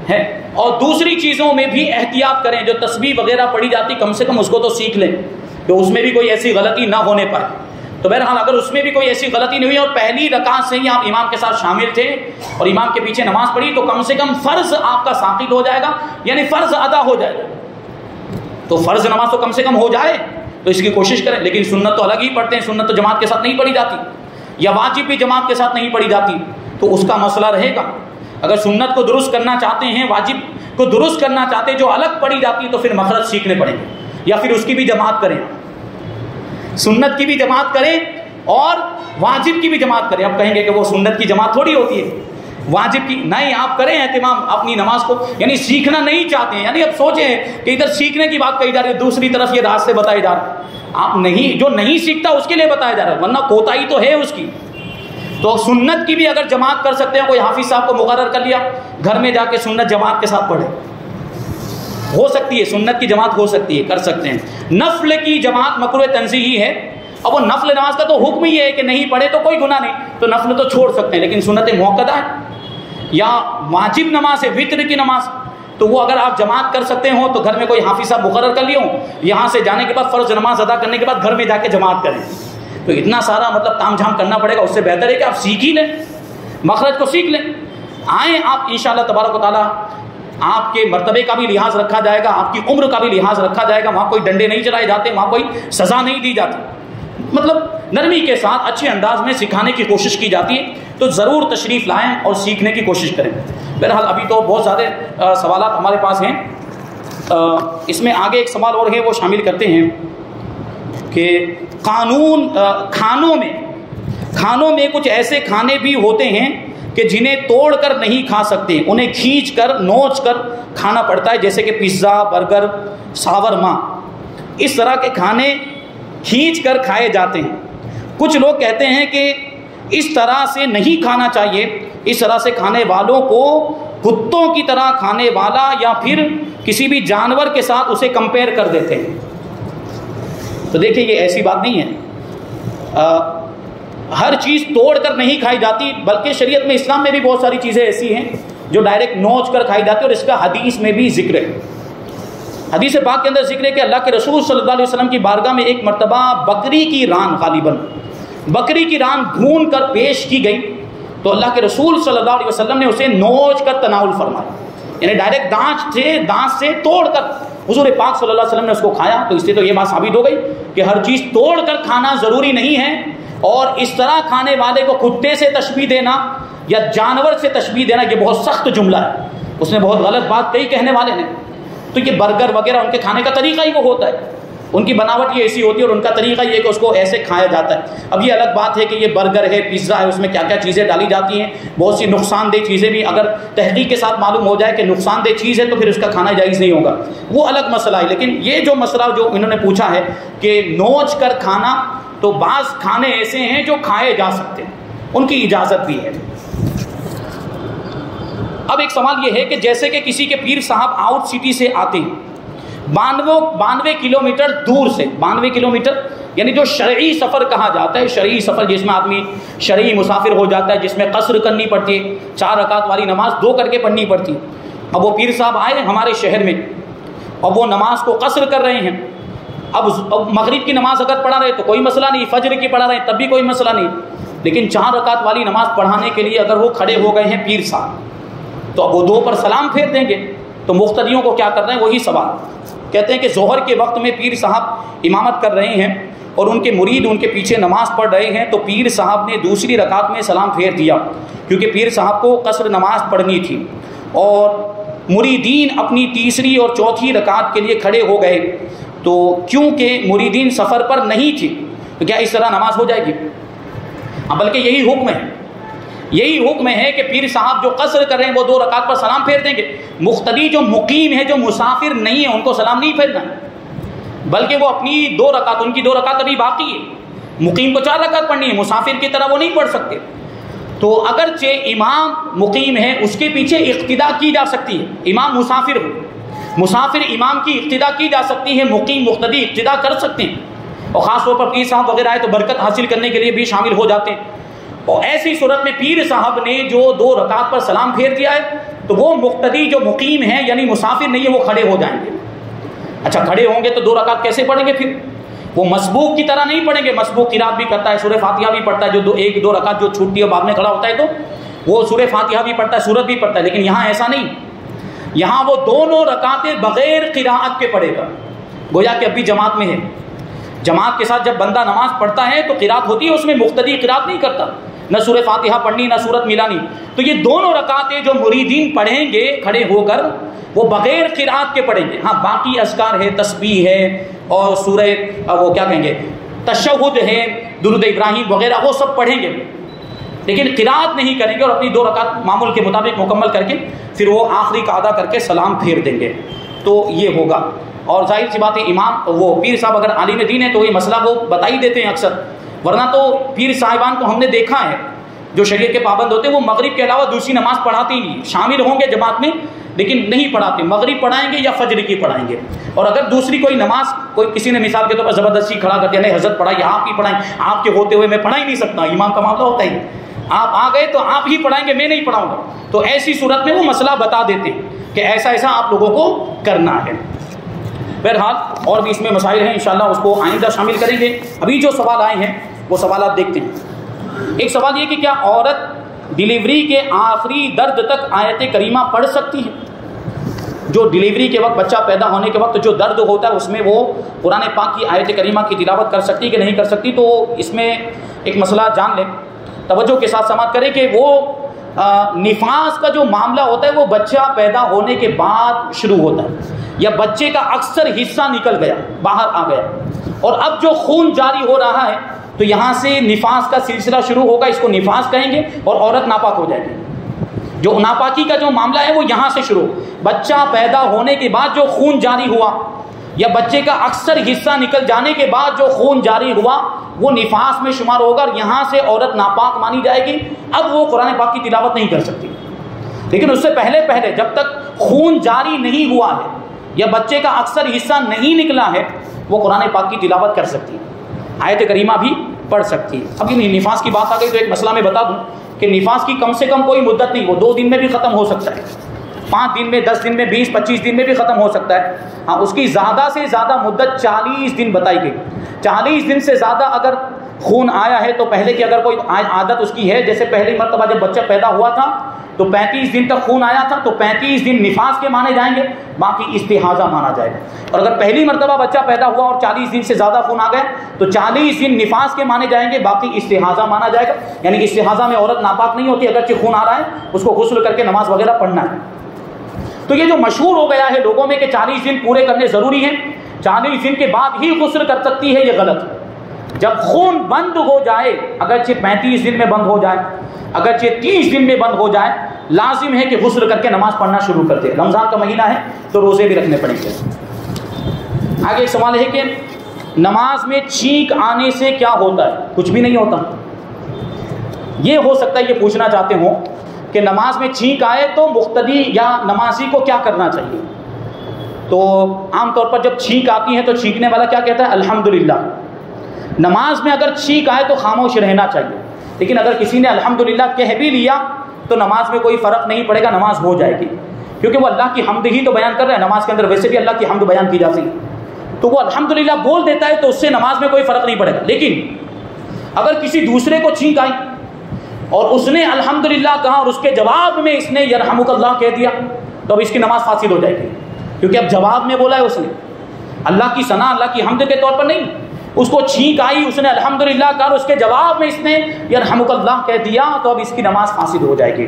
ہے. اور دوسری چیزوں میں بھی احتیاط کریں، جو تسبیح وغیرہ پڑھی جاتی کم سے کم اس کو تو سیکھ لیں کہ اس میں بھی کوئی ایسی غلطی نہ ہونے پائے. تو بہرحال اگر اس میں بھی کوئی ایسی غلطی نہیں ہوئی اور پہلی رکعت سے ہی آپ امام کے ساتھ شامل تھے اور امام کے پیچھے نماز پڑھی تو کم سے کم فرض آپ کا ساقط ہو جائے گا، یعنی فرض ادا ہو جائے گا. تو فرض نماز تو کم سے کم ہو جائے تو اس کی کوشش کریں. لیکن سنت تو الگ ہی پڑھتے ہیں، سنت تو جماعت کے ساتھ نہیں پڑھی جاتی، یا واجب بھی جماعت کے ساتھ نہیں پڑھی جاتی، تو اس کا مسئلہ رہے گا. اگر سنت کو درست کرنا چاہتے ہیں، واجب کو درست کرنا چاہتے ہیں جو الگ پڑھی جاتی ہے، تو پھر مخرج سیکھنے پڑیں گے، یا پھر اس کی بھی جماعت کریں، سنت کی بھی جماعت کریں اور واجب کی بھی جماعت کریں. اب کہیں گے کہ وہ سنت کی جماعت تھوڑی ہوتی ہے، واجب کی نہیں، آپ کریں اہتمام اپنی نماز کو. یعنی سیکھنا نہیں چاہتے ہیں، یعنی اب سوچیں کہ ادھر سیکھنے کی بات کہی جا رہی ہے، دوسری طرف یہ راستے بتائے جا رہے ہیں. آپ نہیں، جو نہیں سیکھتا اس کے لیے بتایا جا رہا ہے، ورنہ کوتاہی تو ہے اس کی. تو سنت کی بھی اگر جماعت کر سکتے ہیں، کوئی حافظ صاحب کو مقرر کر لیا، گھر میں جا کے سنت جماعت کے ساتھ پڑھے، ہو سکتی ہے سنت کی جماعت ہو سکتی ہے، کر سکتے ہیں. نفل کی جماعت مکروہ تنزیہی ہے. اب وہ نفل نماز کا تو حکم ہی ہے کہ نہیں پڑھے تو کوئی گناہ نہیں، تو نفل تو چھوڑ سکتے ہیں. لیکن سنت موقدہ ہے یا واجب نماز ہے، وطر کی نماز، تو وہ اگر آپ جماعت کر سکتے ہوں تو گھر میں کوئی حافظ صاحب مقرر کر لیے ہوں، یہاں سے جانے کے بعد فرض نماز ادا کرنے کے بعد گھر میں جا کے جماعت کریں. تو اتنا سارا مطلب تام جھام کرنا پڑے گا، اس سے بہتر ہے کہ آپ سیکھ ہی لیں، مخرج کو سیکھ لیں. آئیں آپ انشاءاللہ تبارک و تعالیٰ، آپ کے مرتبے کا بھی لحاظ رکھا جائے گا، آپ کی عمر کا بھی لحاظ رکھا جائے گا. وہاں کوئی ڈنڈے نہیں چلائے جاتے، وہاں کوئی سزا نہیں دی جاتی، مطلب نرمی کے ساتھ اچھے انداز میں سکھانے کی کوشش کی جاتی ہے. تو ضرور تشریف لائیں اور سیکھنے کی کوشش کریں. بہرحال ابھی تو بہت زیادہ سوالات ہمارے پاس ہیں، اس میں آگے ایک سوال اور ہے، وہ شامل کرتے ہیں کہ کھانوں میں کچھ ایسے کھانے بھی ہوتے ہیں کہ جنہیں توڑ کر نہیں کھا سکتے، انہیں کھینچ کر نوچ کر کھانا پڑتا ہے، جیسے کہ پیزا، برگر، شاورما. اس طرح کے کھانے کھینچ کر کھائے جاتے ہیں. کچھ لوگ کہتے ہیں کہ اس طرح سے نہیں کھانا چاہیے، اس طرح سے کھانے والوں کو کتوں کی طرح کھانے والا یا پھر کسی بھی جانور کے ساتھ اسے کمپیئر کر دیتے ہیں. تو دیکھیں یہ ایسی بات نہیں ہے، ہر چیز توڑ کر نہیں کھائی جاتی، بلکہ شریعت میں، اسلام میں بھی بہت ساری چیزیں ایسی ہیں جو ڈائریکٹ نوچ کر کھائی جاتی ہے، اور اس کا حدیث میں بھی ذکر ہے. حدیث پاک کے اندر ذکر ہے کہ اللہ کے رسول صلی اللہ علیہ وسلم کی بارگاہ میں ایک مرتبہ بکری کی ران، غالباً بکری کی ران بھون کر پیش کی گئی، تو اللہ کے رسول صلی اللہ علیہ وسلم نے اسے نوچ کر تناول فرمایا، یعنی ڈائریکٹ دانت سے توڑ کر حضور پاک صلی اللہ علیہ وسلم نے اس کو کھایا. تو اس سے تو یہ بات ثابت ہو گئی کہ ہر چیز توڑ کر کھانا ضروری نہیں ہے، اور اس طرح کھانے والے کو کتے سے تشبیہ دینا یا جانور سے تشبیہ دینا یہ بہت سخت جملہ ہے، اس نے بہت غلط بات کہی کہنے والے نے. تو یہ برگر وغیرہ ان کے کھانے کا طریقہ ہی وہ ہوتا ہے، ان کی بناوٹ یہ ایسی ہوتی ہے اور ان کا طریقہ یہ کہ اس کو ایسے کھایا جاتا ہے. اب یہ الگ بات ہے کہ یہ برگر ہے، پیزا ہے، اس میں کیا کیا چیزیں ڈالی جاتی ہیں، بہت سی نقصان دہ چیزیں بھی اگر تحقیق کے ساتھ معلوم ہو جائے کہ نقصان دہ چیز ہے تو پھر اس کا کھانا جائز نہیں ہوگا، وہ الگ مسئلہ ہے. لیکن یہ جو مسئلہ جو انہوں نے پوچھا ہے کہ نوچ کر کھانا، تو بعض کھانے ایسے ہیں جو کھائے جا سکتے ہیں، ان کی اجازت بھی ہے. اب ایک سوال یہ ہے کہ جیسے کہ کسی کے پیر صاحب آؤٹ سٹی سے آتے ہیں 92 کلومیٹر دور سے، 92 کلومیٹر یعنی جو شرعی سفر کہا جاتا ہے، شرعی سفر جس میں آدمی شرعی مسافر ہو جاتا ہے، جس میں قصر کرنی پڑتی ہے، 4 رکعت والی نماز 2 کر کے پڑھنی پڑتی ہے. اب وہ پیر صاحب آئے ہمارے شہر میں، اب وہ نماز کو قصر کر رہے ہیں. اب مغرب کی نماز اگر پڑھا رہے تو کوئی مسئلہ نہیں، فجر کی پڑھا رہے تب بھی کوئی مسئلہ نہیں. لیکن 4 رکعت والی نماز پڑھانے کے لیے اگر وہ کھڑے ہو گئے ہیں پیر صاحب، تو اب وہ 2 پر سلام پھیر دیں گے، تو مقتدیوں کو کیا کرنا ہے؟ وہی سوال. کہتے ہیں کہ ظہر کے وقت میں پیر صاحب امامت کر رہے ہیں اور ان کے مرید ان کے پیچھے نماز پڑھ رہے ہیں، تو پیر صاحب نے دوسری رکعت میں سلام پھیر دیا، کیونکہ پیر صاحب کو قصر نماز پڑھنی تھی، اور مریدین اپنی تیسری اور چوتھی رکعت کے لیے کھڑے ہو گئے. تو کیونکہ مریدین سفر پر نہیں تھے تو کیا اس طرح نماز ہو جائے گی؟ بلکہ یہی حکم ہے، یہی حکم ہے کہ پیر صاحب جو قصر کر رہے ہیں وہ 2 رکعت پر سلام پھیر دیں گے. مقتدی جو مقیم ہے، جو مسافر نہیں ہے، ان کو سلام نہیں پھیرنا ہے، بلکہ وہ اپنی 2 رکعت، ان کی 2 رکعت ابھی باقی ہے. مقیم کو 4 رکعت پڑھنی ہے، مسافر کی طرح وہ نہیں پڑھ سکتے. تو اگرچہ امام مقیم ہے، اس کے پیچھے اقتدا کی جا سکتی ہے. امام مسافر ہو، مسافر امام کی اقتدا کی جا سکتی ہے، مقیم مقتدی اقتدا کر سکتے ہیں. اور خاص طور پر پیر صاحب وغیرہ آئے تو برکت حاصل کرنے کے لیے بھی شامل ہو جاتے ہیں. اور ایسی صورت میں پیر صاحب نے جو 2 رکعت پر سلام پھیر دیا ہے تو وہ مقتدی جو مقیم ہیں یعنی مسافر نہیں ہے وہ کھڑے ہو جائیں گے. اچھا کھڑے ہوں گے تو 2 رکعت کیسے پڑھیں گے؟ پھر وہ مسبوق کی طرح نہیں پڑھیں گے. مسبوق قرات بھی کرتا ہے، سورہ فاتحہ بھی پڑھتا ہے، جو 1-2 رکعت جو چھوٹتی ہے بعد میں کھڑا ہوتا ہے تو وہ سورہ فاتحہ بھی پڑھتا ہے، سورت بھی پڑھتا ہے. لیکن یہاں ایسا نہیں، یہاں وہ دونوں رکعتیں بغیر قراءت کے پڑھے گا. گویا کہ اب بھی جماعت میں ہے. جماعت کے ساتھ جب بندہ نماز پڑھتا ہے تو قراءت ہوتی ہے، اس میں مقتدی قراءت نہیں کرتا، نہ سورہ فاتحہ پڑھنی نہ سورت ملانی. تو یہ دونوں رکعتیں جو مریدین پڑھیں گے کھڑے ہو کر وہ بغیر قراءت کے پڑھیں گے. ہاں باقی اذکار ہے، تسبیح ہے اور سورہ وہ کیا کہیں گے تشہد ہے، درود ابراہیم وغیرہ وہ سب پڑھیں گے، لیکن قراءت نہیں کریں گے. اور اپنی 2 رکعت معمول کے مطابق مکمل کر کے پھر وہ آخری کا ادا کر کے سلام پھیر دیں گے. تو یہ ہوگا. اور ظاہر سی بات ہے امام وہ پیر صاحب اگر عالم دین ہے تو یہ مسئلہ وہ بتا ہی دیتے ہیں اکثر. ورنہ تو پیر صاحبان کو ہم نے دیکھا ہے جو شریعت کے پابند ہوتے ہیں وہ مغرب کے علاوہ دوسری نماز پڑھاتے ہی نہیں. شامل ہوں گے جماعت میں لیکن نہیں پڑھاتے. مغرب پڑھائیں گے یا فجر کی پڑھائیں گے. اور اگر دوسری کوئی نماز کوئی کسی نے مثال کے طور پر زبردستی کھڑا کر دیا، نہیں حضرت پڑھائیے، آپ ہی پڑھائیں، آپ کے ہوتے ہوئے میں پڑھا ہی نہیں سکتا، امام کا معاملہ ہوتا ہی آپ آ گئے تو آپ ہی پڑھائیں گے، میں نہیں پڑھاؤں گا. تو ایسی صورت میں وہ مسئلہ بتا دیتے ہیں کہ ایسا ایسا آپ لوگوں کو کرنا ہے. بہرحال اور بھی اس میں مسائل ہیں، انشاءاللہ اس کو آئندہ شامل کریں گے. ابھی جو سوال آئے ہیں وہ سوالات دیکھتے ہیں. ایک سوال یہ کہ کیا عورت ڈیلیوری کے آخری درد تک آیت کریمہ پڑھ سکتی ہے؟ جو ڈیلیوری کے وقت بچہ پیدا ہونے کے وقت جو درد ہوتا ہے اس میں وہ قرآن پاک کی آیت کریمہ کی تلاوت کر سکتی کہ نہیں کر سکتی؟ تو اس میں ایک مسئلہ جان لیں، توجہ کے ساتھ سماعت کریں کہ وہ نفاس کا جو معاملہ ہوتا ہے وہ بچہ پیدا ہونے کے بعد شروع ہوتا ہے، یا بچے کا اکثر حصہ نکل گیا، باہر آ گیا، اور اب جو خون جاری ہو رہا ہے تو یہاں سے نفاس کا سلسلہ شروع ہوگا. اس کو نفاس کہیں گے اور عورت ناپاک ہو جائے گی. جو ناپاکی کا جو معاملہ ہے وہ یہاں سے شروع. بچہ پیدا ہونے کے بعد جو خون جاری ہوا یا بچے کا اکثر حصہ نکل جانے کے بعد جو خون جاری ہوا وہ نفاس میں شمار ہوگا، اور یہاں سے عورت ناپاک مانی جائے گی. اب وہ قرآن پاک کی تلاوت نہیں کر سکتی. لیکن اس سے پہلے جب تک خون جاری نہیں ہوا ہے یا بچے کا اکثر حصہ نہیں نکلا ہے وہ قرآن پاک کی تلاوت کر سکتی ہے، آیت کریمہ بھی پڑھ سکتی ہے. اب یہ نفاس کی بات آ گئی تو ایک مسئلہ میں بتا دوں کہ نفاس کی کم سے کم کوئی مدت نہیں، وہ 2 دن میں بھی ختم ہو سکتا ہے، 5 دن میں، 10 دن میں، 20-25 دن میں بھی ختم ہو سکتا ہے. ہاں اس کی زیادہ سے زیادہ مدت 40 دن بتائی گئی. 40 دن سے زیادہ اگر خون آیا ہے تو پہلے کی اگر کوئی عادت اس کی ہے، جیسے پہلی مرتبہ جب بچہ پیدا ہوا تھا تو 35 دن تک خون آیا تھا تو 35 دن نفاس کے مانے جائیں گے، باقی استحاضہ مانا جائے گا. اور اگر پہلی مرتبہ بچہ پیدا ہوا اور 40 دن سے زیادہ خون آ گئے تو 40 دن نفاس کے مانے جائیں گے، باقی استحاضہ مانا جائے گا. یعنی استحاضہ میں عورت ناپاک نہیں ہوتی، اگرچہ خون آ رہا ہے اس کو غسل کر کے نماز وغیرہ پڑھنا ہے. تو یہ جو مشہور ہو گیا ہے لوگوں میں کہ 40 دن پورے کرنے ضروری ہیں، 40 دن کے بعد ہی غسل کر سکتی ہے، یہ غلط ہے. جب خون بند ہو جائے، اگرچہ 35 دن میں بند ہو جائے، اگرچہ 30 دن میں بند ہو جائے، لازم ہے کہ غسل کر کے نماز پڑھنا شروع کر دے. رمضان کا مہینہ ہے تو روزے بھی رکھنے پڑیں گے. آگے ایک سوال ہے کہ نماز میں چھینک آنے سے کیا ہوتا ہے؟ کچھ بھی نہیں ہوتا. یہ ہو سکتا ہے یہ پوچھنا چاہتے ہوں کہ نماز میں چھینک آئے تو مقتدی یا نمازی کو کیا کرنا چاہیے؟ تو عام طور پر جب چھینک آتی ہے تو چھینکنے والا کیا کہتا ہے؟ الحمدللہ. نماز میں اگر چھینک آئے تو خاموش رہنا چاہیے. لیکن اگر کسی نے الحمدللہ کہہ بھی لیا تو نماز میں کوئی فرق نہیں پڑے گا، نماز ہو جائے گی، کیونکہ وہ اللہ کی حمد ہی تو بیان کر رہے ہیں. نماز کے اندر ویسے بھی اللہ کی حمد بیان کی جاتی ہے، تو وہ الحمدللہ بول دیتا ہے تو اس سے نماز میں کوئی فرق نہیں پڑے گا. لیکن اگر کسی دوسرے کو چھینک آئی اور اس نے الحمدللہ کہا اور اس کے جواب میں اس نے یرحمک اللہ کہہ دیا تو اب اس کی نماز فاسد ہو جائے گی، کیونکہ اب جواب میں بولا ہے اس نے، اللہ کی ثنا اللہ کی حمد کے طور پر نہیں. اس کو چھینک آئی، اس نے الحمدللہ کہا اور اس کے جواب میں اس نے یرحمک اللہ کہہ دیا تو اب اس کی نماز فاسد ہو جائے گی.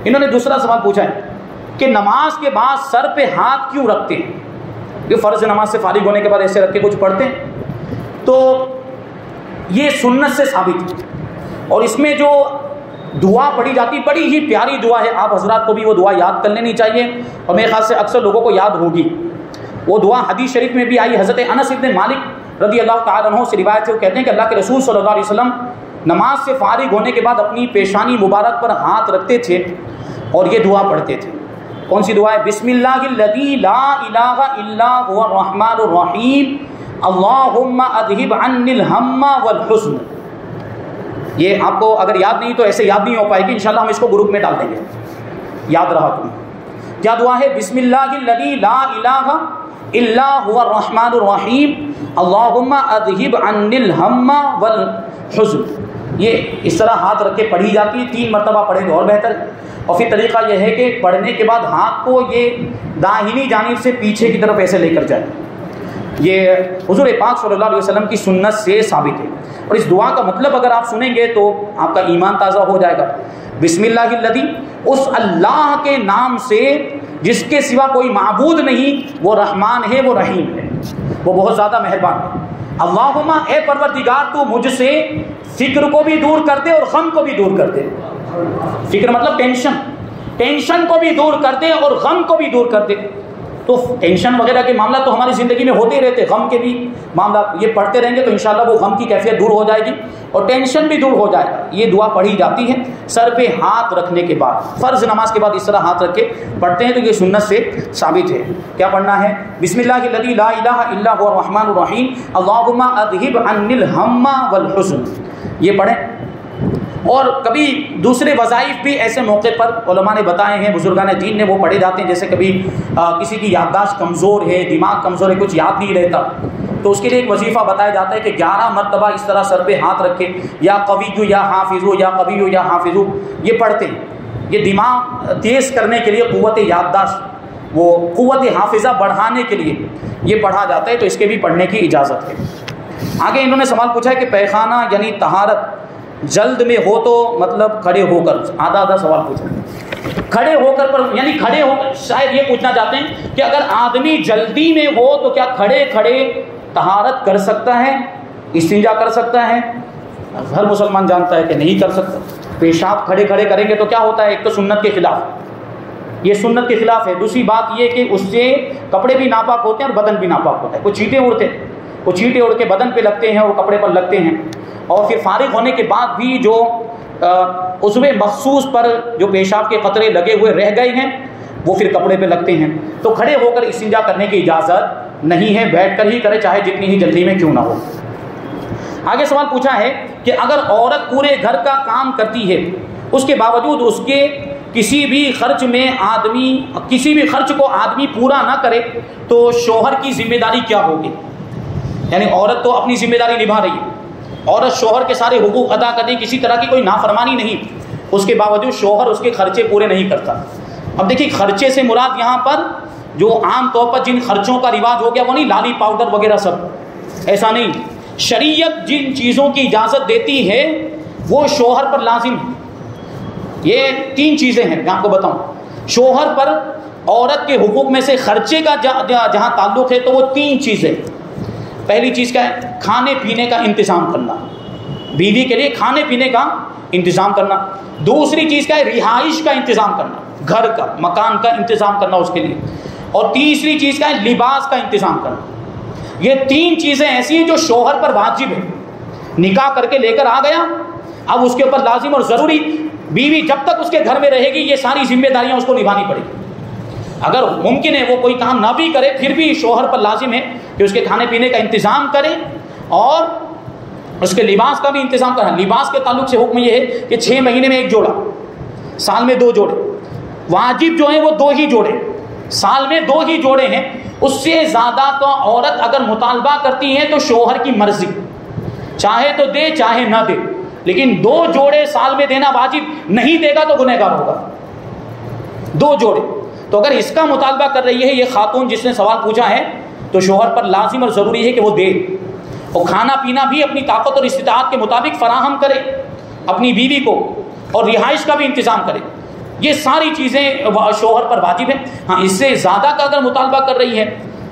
انہوں نے دوسرا سوال پوچھا ہے کہ نماز کے بعد سر پہ ہاتھ کیوں رکھتے ہیں؟ یہ فرض نماز سے فارغ ہونے کے بعد ایسے رکھ کے کچھ پڑھتے ہیں. تو یہ سنت سے ثابت ہے، اور اس میں جو دعا پڑھی جاتی، بڑی ہی پیاری دعا ہے، آپ حضرات کو بھی وہ دعا یاد کر لینی چاہیے، اور میرے خیال سے اکثر لوگوں کو یاد ہوگی۔ وہ دعا حدیث شریف میں بھی آئی، حضرت انس بن مالک رضی اللہ تعالیٰ عنہ سے روایت ہے، وہ کہتے ہیں کہ اللہ کے رسول صلی اللہ علیہ وسلم نماز سے فارغ ہونے کے بعد اپنی پیشانی مبارک پر ہاتھ رکھتے تھے اور یہ دعا پڑھتے تھے۔ کون سی دعا ہے؟ بسم اللہ الذی لا الہ الا هو الرحمن الرحیم اللہم اذہب عنی الہم والحزن۔ یہ آپ کو اگر یاد نہیں تو ایسے یاد نہیں ہو پائے گی، انشاءاللہ ہم اس کو گروپ میں ڈال دیں گے، یاد رہا تمہیں۔ کیا دعا ہے؟ بسم اللہ الذی لا الہ الا هو الرحمن الرحیم اللہم اذہب عنی الہم والحزن۔ یہ اس طرح ہاتھ رکھ کے پڑھی جاتی ہے، 3 مرتبہ پڑھیں تو اور بہتر ہے۔ اور پھر طریقہ یہ ہے کہ پڑھنے کے بعد ہاتھ کو یہ داہنی جانب سے پیچھے کی طرف ایسے لے کر جائیں۔ یہ حضور پاک صلی اللہ علیہ وسلم کی سنت سے ثابت ہے، اور اس دعا کا مطلب اگر آپ سنیں گے تو آپ کا ایمان تازہ ہو جائے گا۔ بسم اللہ الذی، اس اللہ کے نام سے جس کے سوا کوئی معبود نہیں، وہ رحمان ہے، وہ رحیم ہے، وہ بہت زیادہ مہربان ہے۔ اللہم، اے پروردگار تو مجھ سے فکر کو بھی دور کر دے اور غم کو بھی دور کر دے۔ فکر مطلب ٹینشن کو بھی دور کر دے اور غم کو بھی دور کر دے۔ تو ٹینشن وغیرہ کے معاملہ تو ہماری زندگی میں ہوتے ہی رہتے، غم کے بھی معاملات یہ پڑھتے رہیں گے تو انشاءاللہ وہ غم کی کیفیت دور ہو جائے گی اور ٹینشن بھی دور ہو جائے گا۔ یہ دعا پڑھی جاتی ہے سر پہ ہاتھ رکھنے کے بعد، فرض نماز کے بعد اس طرح ہاتھ رکھ کے پڑھتے ہیں، تو یہ سنت سے ثابت ہے۔ کیا پڑھنا ہے؟ بسم اللہ الذی لا الہ الا هو الرحمن الرحیم اللہم اذہب عنی الہم والحزن، یہ پڑھیں۔ اور کبھی دوسرے وظائف بھی ایسے موقع پر علماء نے بتائے ہیں، بزرگان دین نے وہ پڑھے جاتے ہیں، جیسے کبھی کسی کی یادداشت کمزور ہے، دماغ کمزور ہے، کچھ یاد نہیں رہتا، تو اس کے لیے ایک وظیفہ بتایا جاتا ہے کہ 11 مرتبہ اس طرح سر پہ ہاتھ رکھے، یا قوی یا حافظ یا قوی یا حافظ، یہ پڑھتے ہیں۔ یہ دماغ تیز کرنے کے لیے، قوت یادداشت، وہ قوت حافظہ بڑھانے کے لیے یہ پڑھا جاتا ہے، تو اس کے بھی پڑھنے کی اجازت ہے۔ آگے انہوں نے سوال پوچھا ہے کہ پیخانہ یعنی طہارت جلد میں ہو تو مطلب کھڑے ہو کر، آدھا سوال پوچھا، کھڑے ہو کر پر یعنی کھڑے ہو کر، شاید یہ پوچھنا چاہتے ہیں کہ اگر آدمی جلدی میں ہو تو کیا کھڑے کھڑے طہارت کر سکتا ہے، استنجا کر سکتا ہے؟ ہر مسلمان جانتا ہے کہ نہیں کر سکتا۔ پیشاب کھڑے کھڑے کریں گے تو کیا ہوتا ہے؟ ایک تو سنت کے خلاف، یہ سنت کے خلاف ہے، دوسری بات یہ کہ اس سے کپڑے بھی ناپاک ہوتے ہیں اور بدن بھی ناپاک ہوتا ہے۔ کچھ چیٹیں اڑتے ہیں، وہ چیٹیں اڑ کے بدن پہ لگتے ہیں اور کپڑے پر لگتے ہیں، اور پھر فارغ ہونے کے بعد بھی جو عضو مخصوص پر جو پیشاب کے قطرے لگے ہوئے رہ گئے ہیں وہ پھر کپڑے پہ لگتے ہیں، تو کھڑے ہو کر استنجا کرنے کی اجازت نہیں ہے، بیٹھ کر ہی کرے، چاہے جتنی ہی جلدی میں کیوں نہ ہو۔ آگے سوال پوچھا ہے کہ اگر عورت پورے گھر کا کام کرتی ہے، اس کے باوجود اس کے کسی بھی خرچ کو آدمی پورا نہ کرے تو شوہر کی ذمہ داری کیا ہوگی؟ یعنی عورت تو اپنی ذمہ داری نبھا رہی ہے، عورت شوہر کے سارے حقوق ادا کرنے، کسی طرح کی کوئی نافرمانی نہیں، اس کے باوجود شوہر اس کے خرچے پورے نہیں کرتا۔ اب دیکھیے خرچے سے مراد یہاں پر جو عام طور پر جن خرچوں کا رواج ہو گیا وہ نہیں لالی پاؤڈر وغیرہ سب، ایسا نہیں۔ شریعت جن چیزوں کی اجازت دیتی ہے وہ شوہر پر لازم ہے۔ یہ 3 چیزیں ہیں میں آپ کو بتاؤں، شوہر پر عورت کے حقوق میں سے خرچے کا جہاں تعلق ہے تو وہ 3 چیزیں۔ پہلی چیز کیا ہے؟ کھانے پینے کا انتظام کرنا، بیوی کے لیے کھانے پینے کا انتظام کرنا۔ دوسری چیز کیا ہے؟ رہائش کا انتظام کرنا، گھر کا، مکان کا انتظام کرنا اس کے لیے۔ اور تیسری چیز کیا ہے؟ لباس کا انتظام کرنا۔ یہ 3 چیزیں ایسی ہیں جو شوہر پر واجب ہے، نکاح کر کے لے کر آ گیا، اب اس کے اوپر لازم اور ضروری، بیوی جب تک اس کے گھر میں رہے گی یہ ساری ذمہ داریاں اس کو نبھانی پڑے گی۔ اگر ممکن ہے وہ کوئی کام نہ بھی کرے پھر بھی شوہر پر لازم ہے کہ اس کے کھانے پینے کا انتظام کرے اور اس کے لباس کا بھی انتظام کرنا۔ لباس کے تعلق سے حکم یہ ہے کہ 6 مہینے میں 1 جوڑا، سال میں 2 جوڑے، واجب جو ہیں وہ 2 ہی جوڑے، سال میں 2 ہی جوڑے ہیں۔ اس سے زیادہ تو عورت اگر مطالبہ کرتی ہے تو شوہر کی مرضی، چاہے تو دے چاہے نہ دے، لیکن 2 جوڑے سال میں دینا واجب، نہیں دے گا تو گنہگار ہوگا۔ 2 جوڑے، تو اگر اس کا مطالبہ کر رہی ہے یہ خاتون جس نے سوال پوچھا ہے تو شوہر پر لازم اور ضروری ہے کہ وہ دے، اور کھانا پینا بھی اپنی طاقت اور استطاعت کے مطابق فراہم کرے اپنی بیوی کو، اور رہائش کا بھی انتظام کرے۔ یہ ساری چیزیں شوہر پر واجب ہیں۔ ہاں اس سے زیادہ کا اگر مطالبہ کر رہی ہے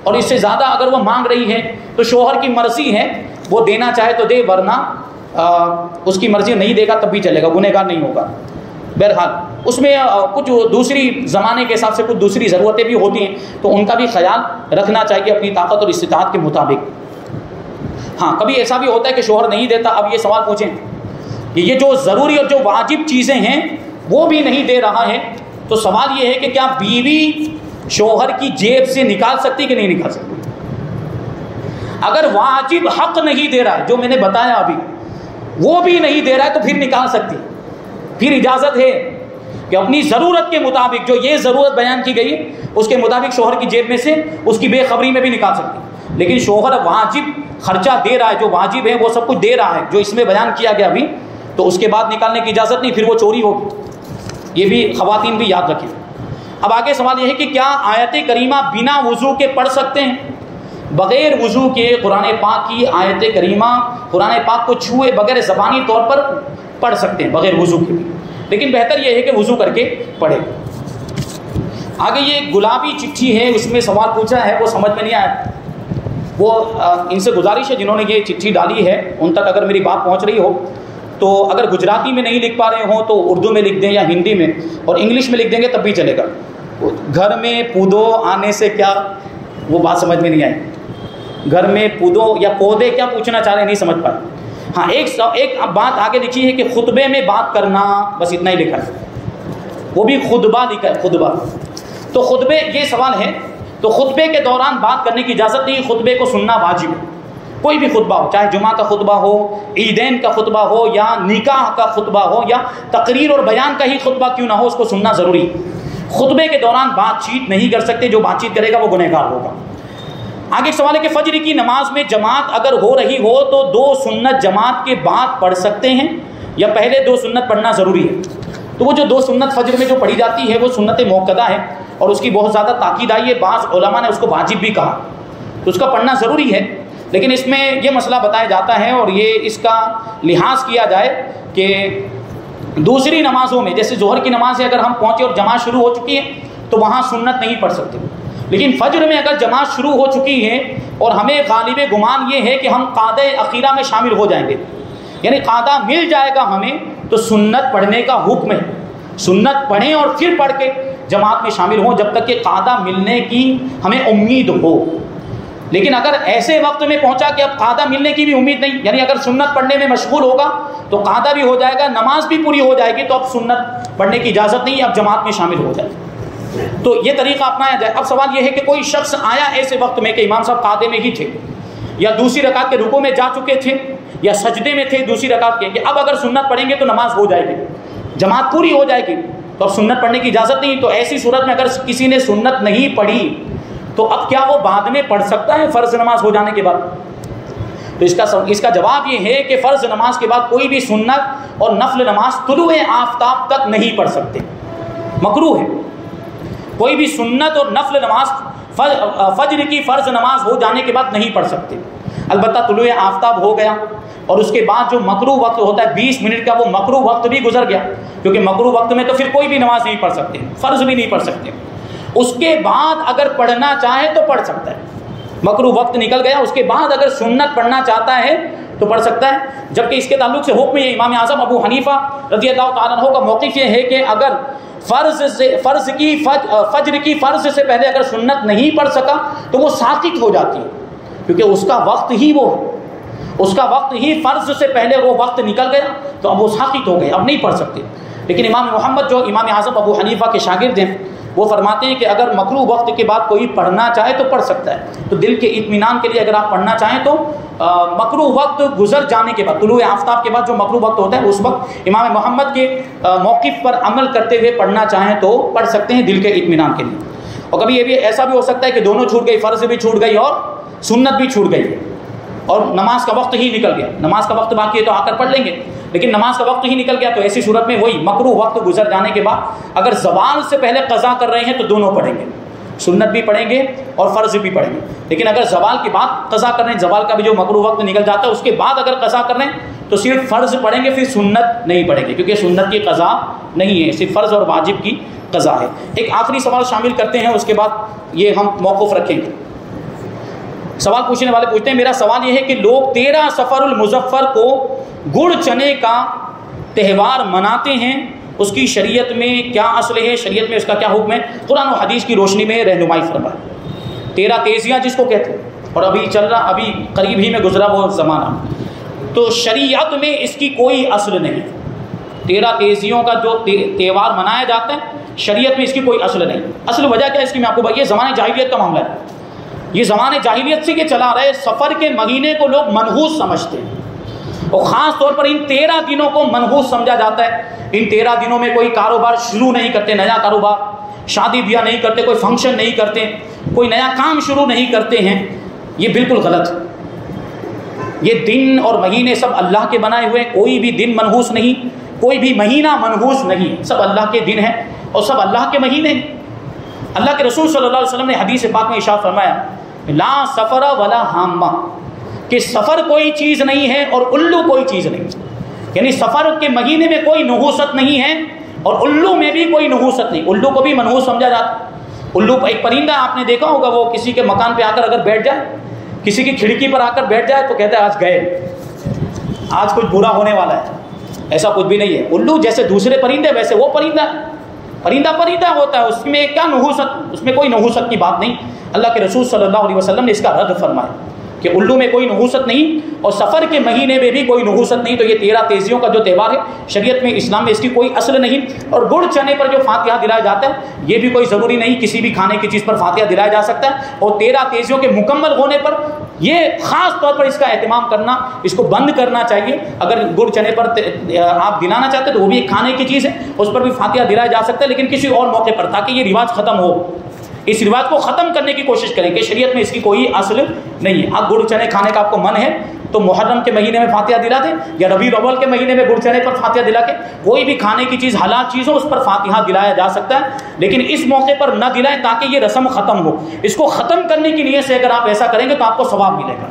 اور اس سے زیادہ اگر وہ مانگ رہی ہے تو شوہر کی مرضی ہے، وہ دینا چاہے تو دے، ورنہ اس کی مرضی نہیں دے گا تب بھی چلے گا، گنہگار نہیں ہوگا۔ بہرحال اس میں کچھ دوسری زمانے کے حساب سے کچھ دوسری ضرورتیں بھی ہوتی ہیں، تو ان کا بھی خیال رکھنا چاہیے اپنی طاقت اور استطاعت کے مطابق۔ ہاں کبھی ایسا بھی ہوتا ہے کہ شوہر نہیں دیتا، اب یہ سوال پوچھیں کہ یہ جو ضروری اور جو واجب چیزیں ہیں وہ بھی نہیں دے رہا ہے، تو سوال یہ ہے کہ کیا بیوی شوہر کی جیب سے نکال سکتی کہ نہیں نکال سکتی؟ اگر واجب حق نہیں دے رہا ہے، جو میں نے بتایا ابھی وہ بھی نہیں دے رہا ہے، تو پھر نکال سکتی، پھر اجازت ہے کہ اپنی ضرورت کے مطابق جو یہ ضرورت بیان کی گئی اس کے مطابق شوہر کی جیب میں سے اس کی بے خبری میں بھی نکال سکتی۔ لیکن شوہر واجب خرچہ دے رہا ہے، جو واجب ہے وہ سب کچھ دے رہا ہے جو اس میں بیان کیا گیا ابھی، تو اس کے بعد نکالنے کی اجازت نہیں، پھر وہ چوری ہوگی۔ یہ بھی خواتین بھی یاد رکھیں۔ اب آگے سوال یہ ہے کہ کیا آیت کریمہ بنا وضو کے پڑھ سکتے ہیں؟ بغیر وضو کے قرآن پاک کی آیت کریمہ قرآن پاک کو چھوئے بغیر زبانی طور پر پڑھ سکتے ہیں بغیر وضو کے بھی، لیکن بہتر یہ ہے کہ وضو کر کے پڑھے۔ آگے یہ گلابی چٹھی ہے، اس میں سوال پوچھا ہے وہ سمجھ میں نہیں آیا، وہ ان سے گزارش ہے جنہوں نے یہ چٹھی ڈالی ہے ان تک اگر میری بات پہنچ رہی ہو تو اگر گجراتی میں نہیں لکھ پا رہے ہوں تو اردو میں لکھ دیں یا ہندی میں، اور انگلش میں لکھ دیں گے تب بھی چلے گا۔ گھر میں پودوں آنے سے کیا، وہ بات سمجھ میں نہیں آئی، گھر میں پودوں یا پودے کیا پوچھنا چاہ رہے ہیں نہیں سمجھ پائے۔ ہاں ایک بات آگے لکھی ہے کہ خطبے میں بات کرنا، بس اتنا ہی لکھا ہے، وہ بھی خطبہ لکھا ہے، خطبہ۔ تو خطبے یہ سوال ہے، تو خطبے کے دوران بات کرنے کی اجازت نہیں، خطبے کو سننا واجب ہے، کوئی بھی خطبہ ہو، چاہے جمعہ کا خطبہ ہو، عیدین کا خطبہ ہو، یا نکاح کا خطبہ ہو، یا تقریر اور بیان کا ہی خطبہ کیوں نہ ہو، اس کو سننا ضروری ہے۔ خطبے کے دوران بات چیت نہیں کر سکتے، جو بات چیت کرے گا وہ گنہگار ہوگا۔ آگے ایک سوال ہے کہ فجر کی نماز میں جماعت اگر ہو رہی ہو تو 2 سنت جماعت کے بعد پڑھ سکتے ہیں یا پہلے 2 سنت پڑھنا ضروری ہے؟ تو وہ جو 2 سنت فجر میں جو پڑھی جاتی ہے وہ سنت موقدہ ہے اور اس کی بہت زیادہ تاکید آئی ہے، بعض علماء نے اس کو واجب بھی کہا، تو اس کا پڑھنا ضروری ہے، لیکن اس میں یہ مسئلہ بتایا جاتا ہے اور یہ اس کا لحاظ کیا جائے کہ دوسری نمازوں میں جیسے ظہر کی نماز سے اگر ہم پہنچے اور جماعت شروع ہو چکی ہے تو وہاں سنت نہیں پڑھ سکتے، لیکن فجر میں اگر جماعت شروع ہو چکی ہے اور ہمیں غالب گمان یہ ہے کہ ہم قعدہ اخیرہ میں شامل ہو جائیں گے، یعنی قعدہ مل جائے گا ہمیں، تو سنت پڑھنے کا حکم ہے، سنت پڑھیں اور پھر پڑھ کے جماعت میں شامل ہوں جب تک کہ قعدہ ملنے کی ہمیں امید ہو۔ لیکن اگر ایسے وقت میں پہنچا کہ اب قعدہ ملنے کی بھی امید نہیں، یعنی اگر سنت پڑھنے میں مشغول ہوگا تو قعدہ بھی ہو جائے گا، نماز بھی پوری ہو جائے گی، تو اب سنت پڑھنے کی اجازت نہیں، اب جماعت میں شامل ہو جائے، تو یہ طریقہ اپنایا جائے۔ اب سوال یہ ہے کہ کوئی شخص آیا ایسے وقت میں کہ امام صاحب قعدے میں ہی تھے یا دوسری رکعت کے رکوع میں جا چکے تھے یا سجدے میں تھے دوسری رکعت کے، کہ اب اگر سنت پڑھیں گے تو نماز ہو جائے گی، جماعت پوری ہو جائے گی، تو اب سنت پڑھنے کی اجازت نہیں، تو ایسی صورت میں اگر کسی نے سنت نہیں پڑھی تو اب کیا وہ بعد میں پڑھ سکتا ہے فرض نماز ہو جانے کے بعد؟ تو اس کا جواب یہ ہے کہ فرض نماز کے بعد کوئی بھی سنت اور نفل نماز طلوع آفتاب تک نہیں پڑھ سکتے، مکروہ ہے۔ کوئی بھی سنت اور نفل نماز فجر کی فرض نماز ہو جانے کے بعد نہیں پڑھ سکتے، البتہ طلوع آفتاب ہو گیا اور اس کے بعد جو مکروہ وقت ہوتا ہے 20 منٹ کا، وہ مکروہ وقت بھی گزر گیا، کیونکہ مکروہ وقت میں تو پھر کوئی بھی نماز نہیں پڑھ سکتے، فرض بھی نہیں پڑھ سکتے، اس کے بعد اگر پڑھنا چاہے تو پڑھ سکتا ہے، مکروہ وقت نکل گیا، اس کے بعد اگر سنت پڑھنا چاہتا ہے تو پڑھ سکتا ہے۔ جبکہ اس کے تعلق سے حکم یہ امام اعظم ابو حنیفہ رضی اللہ تعالیٰ عنہ کا موقف یہ ہے کہ اگر فجر کی فرض سے پہلے اگر سنت نہیں پڑھ سکا تو وہ ساقط ہو جاتی ہے، کیونکہ اس کا وقت ہی وہ ہے، اس کا وقت ہی فرض سے پہلے وہ وقت نکل گیا تو اب وہ ساقط ہو گئے، اب نہیں پڑھ سکتے۔ لیکن امام محمد جو امام اعظم ابو حنیفہ کے شاگرد ہیں وہ فرماتے ہیں کہ اگر مکروہ وقت کے بعد کوئی پڑھنا چاہے تو پڑھ سکتا ہے، تو دل کے اطمینان کے لیے اگر آپ پڑھنا چاہیں تو مکروہ وقت گزر جانے کے بعد، طلوع آفتاب کے بعد جو مکروہ وقت ہوتا ہے اس وقت امام محمد کے موقف پر عمل کرتے ہوئے پڑھنا چاہیں تو پڑھ سکتے ہیں دل کے اطمینان کے لیے۔ اور کبھی یہ بھی ایسا بھی ہو سکتا ہے کہ دونوں چھوٹ گئی، فرض بھی چھوٹ گئی اور سنت بھی چھوٹ گئی اور نماز کا وقت ہی نکل گیا، نماز کا وقت باقی ہے تو آ کر پڑھ لیں گے، لیکن نماز کا وقت ہی نکل گیا، تو ایسی صورت میں وہی مکروہ وقت گزر جانے کے بعد اگر زوال سے پہلے قضا کر رہے ہیں تو دونوں پڑھیں گے، سنت بھی پڑھیں گے اور فرض بھی پڑھیں گے، لیکن اگر زوال کے بعد قضا کر رہے ہیں، زوال کا بھی جو مکروہ وقت نکل جاتا ہے اس کے بعد اگر قضا کر رہے ہیں تو صرف فرض پڑھیں گے، پھر سنت نہیں پڑھیں گے، کیونکہ سنت کی قضا نہیں ہے، صرف فرض اور واجب کی قضا ہے۔ ایک آخری سوال شامل کرتے ہیں، اس کے بعد یہ ہم موقف رکھیں گے۔ سوال پوچھنے والے پوچھتے ہیں، میرا سوال یہ ہے کہ لوگ 13 سفر المظفر کو گڑ چنے کا تہوار مناتے ہیں، اس کی شریعت میں کیا اصل ہے، شریعت میں اس کا کیا حکم ہے، قرآن و حدیث کی روشنی میں رہنمائی فرمائے۔ 13 تیزیاں جس کو کہتے ہیں، اور ابھی چل رہا، ابھی قریب ہی میں گزرا وہ زمانہ، تو شریعت میں اس کی کوئی اصل نہیں۔ 13 تیزیوں کا جو تہوار منایا جاتا ہے، شریعت میں اس کی کوئی اصل نہیں۔ اصل وجہ کیا ہے اس کی میں آپ کو بتائیے، زمانے جاہلیت کا معاملہ ہے۔ یہ زمانے جاہلیت سے یہ چلا رہے، سفر کے مہینے کو لوگ منحوس سمجھتے ہیں، اور خاص طور پر ان 13 دنوں کو منحوس سمجھا جاتا ہے۔ ان 13 دنوں میں کوئی کاروبار شروع نہیں کرتے، نیا کاروبار، شادی بیاہ نہیں کرتے، کوئی فنکشن نہیں کرتے، کوئی نیا کام شروع نہیں کرتے ہیں۔ یہ بالکل غلط ہے۔ یہ دن اور مہینے سب اللہ کے بنائے ہوئے، کوئی بھی دن منحوس نہیں، کوئی بھی مہینہ منحوس نہیں، سب اللہ کے دن ہیں اور سب اللہ کے مہینے ہیں۔ اللہ کے رسول صلی اللہ علیہ وسلم نے حدیث پاک میں ارشاد فرمایا، لا سفر ولا حامہ، کہ سفر کوئی چیز نہیں ہے اور الو کوئی چیز نہیں، یعنی سفر کے مہینے میں کوئی نحوست نہیں ہے اور الو میں بھی کوئی نحوست نہیں۔ الو کو بھی منحوس سمجھا جاتا ہے۔ الو ایک پرندہ آپ نے دیکھا ہوگا، وہ کسی کے مکان پہ آ کر اگر بیٹھ جائے، کسی کی کھڑکی پر آ کر بیٹھ جائے تو کہتا ہے آج گئے، آج کچھ برا ہونے والا ہے۔ ایسا کچھ بھی نہیں ہے۔ الو جیسے دوسرے پرندے ویسے وہ پرندہ ہے، پرندہ ہوتا ہے، اس میں کیا نحوست، اس میں کوئی نحوست کی بات نہیں۔ اللہ کے رسول صلی اللہ علیہ وسلم نے اس کا رد فرمایا کہ الو میں کوئی نحوست نہیں اور سفر کے مہینے میں بھی کوئی نحوست نہیں۔ تو یہ 13 تیزیوں کا جو تہوار ہے، شریعت میں، اسلام میں اس کی کوئی اصل نہیں۔ اور گڑ چنے پر جو فاتحہ دلایا جاتا ہے، یہ بھی کوئی ضروری نہیں، کسی بھی کھانے کی چیز پر فاتحہ دلایا جا سکتا ہے۔ اور 13 تیزیوں کے مکمل ہونے پر یہ خاص طور پر اس کا اہتمام کرنا، اس کو بند کرنا چاہیے۔ اگر گڑ چنے پر آپ دلانا چاہتے ہیں تو وہ بھی ایک کھانے کی چیز ہے، اس پر بھی فاتحہ دلایا جا سکتا ہے، لیکن کسی اور موقع پر، تاکہ یہ رواج ختم ہو۔ اس رواج کو ختم کرنے کی کوشش کریں کہ شریعت میں اس کی کوئی اصل نہیں ہے۔ اب گڑ چنے کھانے کا آپ کو من ہے تو محرم کے مہینے میں فاتحہ دلا دیں، یا ربیع الاول کے مہینے میں گڑ چنے پر فاتحہ دلا کے، کوئی بھی کھانے کی چیز حلال چیز ہو اس پر فاتحہ دلایا جا سکتا ہے، لیکن اس موقع پر نہ دلائیں تاکہ یہ رسم ختم ہو۔ اس کو ختم کرنے کی نیت سے اگر آپ ایسا کریں گے تو آپ کو ثواب ملے گا،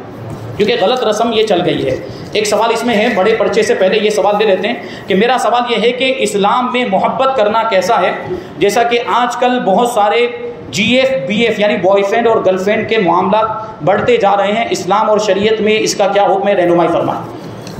کیونکہ غلط رسم یہ چل گئی ہے۔ ایک سوال اس میں ہے، بڑے پرچے سے پہلے یہ سوال دے لیتے ہیں کہ میرا سوال یہ ہے کہ اسلام میں محبت کرنا کیسا ہے؟ جیسا کہ آج کل بہت سارے جی ایف بی ایف یعنی بوائے فرینڈ اور گرل فرینڈ کے معاملات بڑھتے جا رہے ہیں، اسلام اور شریعت میں اس کا کیا حکم ہے، رہنمائی فرمائیں۔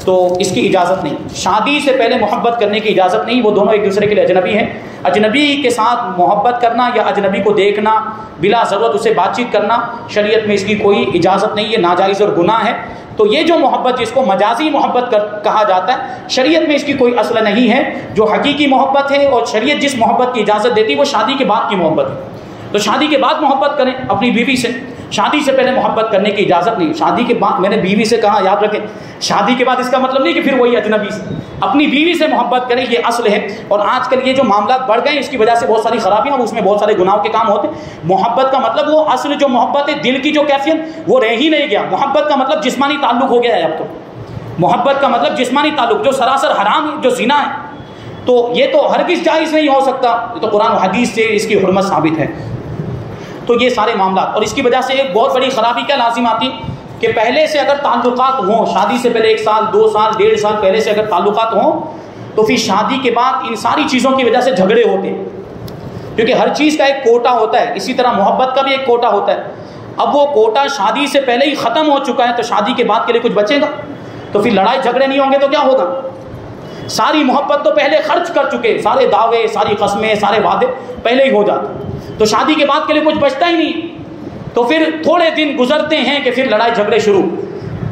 تو اس کی اجازت نہیں، شادی سے پہلے محبت کرنے کی اجازت نہیں، وہ دونوں ایک دوسرے کے لیے اجنبی ہیں۔ اجنبی کے ساتھ محبت کرنا یا اجنبی کو دیکھنا، بلا ضرورت اسے بات چیت کرنا، شریعت میں اس کی کوئی اجازت نہیں، یہ ناجائز اور گناہ ہے۔ تو یہ جو محبت جس کو مجازی محبت کہا جاتا ہے، شریعت میں اس کی کوئی اصل نہیں ہے۔ جو حقیقی محبت ہے اور شریعت جس محبت کی اجازت دیتی ہے وہ شادی کے بعد کی محبت ہے۔ تو شادی کے بعد محبت کریں اپنی بیوی سے، شادی سے پہلے محبت کرنے کی اجازت نہیں۔ شادی کے بعد، میں نے بیوی سے کہا، یاد رکھیں، شادی کے بعد اس کا مطلب نہیں کہ پھر وہی اجنبی سے، اپنی بیوی سے محبت کریں، یہ اصل ہے۔ اور آج کل یہ جو معاملات بڑھ گئے، اس کی وجہ سے بہت ساری خرابیاں، اس میں بہت سارے گناہوں کے کام ہوتے ہیں۔ محبت کا مطلب وہ اصل جو محبت ہے، دل کی جو کیفیت، وہ رہ ہی نہیں گیا۔ محبت کا مطلب جسمانی تعلق ہو گیا ہے اب تو۔ محبت کا مطلب جسمانی تعلق جو سراسر حرام ہے، جو زنا ہے، تو یہ تو ہرگز جائز نہیں ہو سکتا۔ یہ تو قرآن و حدیث سے اس کی حرمت ثابت ہے۔ تو یہ سارے معاملات، اور اس کی وجہ سے ایک بہت بڑی خرابی کیا لازم آتی کہ پہلے سے اگر تعلقات ہوں، شادی سے پہلے 1 سال 2 سال 1.5 سال پہلے سے اگر تعلقات ہوں، تو پھر شادی کے بعد ان ساری چیزوں کی وجہ سے جھگڑے ہوتے ہیں، کیونکہ ہر چیز کا ایک کوٹا ہوتا ہے، اسی طرح محبت کا بھی ایک کوٹا ہوتا ہے۔ اب وہ کوٹا شادی سے پہلے ہی ختم ہو چکا ہے، تو شادی کے بعد کے لیے کچھ بچے گا؟ تو پھر لڑائی جھگڑے نہیں ہوں گے تو کیا ہوگا؟ ساری محبت تو پہلے خرچ کر چکے، سارے دعوے، ساری قسمیں، سارے وعدے پہلے ہی ہو جاتے، تو شادی کے بعد کے لیے کچھ بچتا ہی نہیں۔ تو پھر تھوڑے دن گزرتے ہیں کہ پھر لڑائی جھگڑے شروع،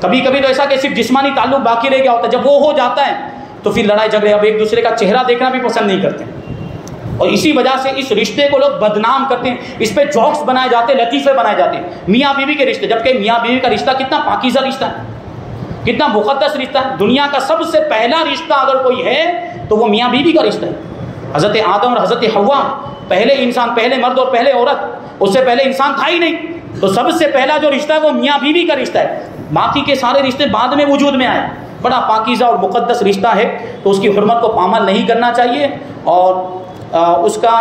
کبھی کبھی تو ایسا کہ صرف جسمانی تعلق باقی رہ گیا ہوتا ہے، جب وہ ہو جاتا ہے تو پھر لڑائی جھگڑے، اب ایک دوسرے کا چہرہ دیکھنا بھی پسند نہیں کرتے، اور اسی وجہ سے اس رشتے کو لوگ بدنام کرتے ہیں، اس پہ جوکس بنائے جاتے ہیں، لطیفے بنائے جاتے ہیں، میاں بیوی کے رشتے، جبکہ میاں بیوی کا رشتہ کتنا پاکیزہ رشتہ ہے، کتنا مقدس رشتہ ہے۔ دنیا کا سب سے پہلا رشتہ اگر کوئی ہے تو وہ میاں بیوی کا رشتہ ہے۔ حضرت آدم اور حضرت حوا، پہلے انسان، پہلے مرد اور پہلے عورت، اس سے پہلے انسان تھا ہی نہیں، تو سب سے پہلا جو رشتہ ہے وہ میاں بیوی کا رشتہ ہے، باقی کے سارے رشتے بعد میں وجود میں آئے۔ بڑا پاکیزہ اور مقدس رشتہ ہے، تو اس کی حرمت کو پامال نہیں کرنا چاہیے اور اس کا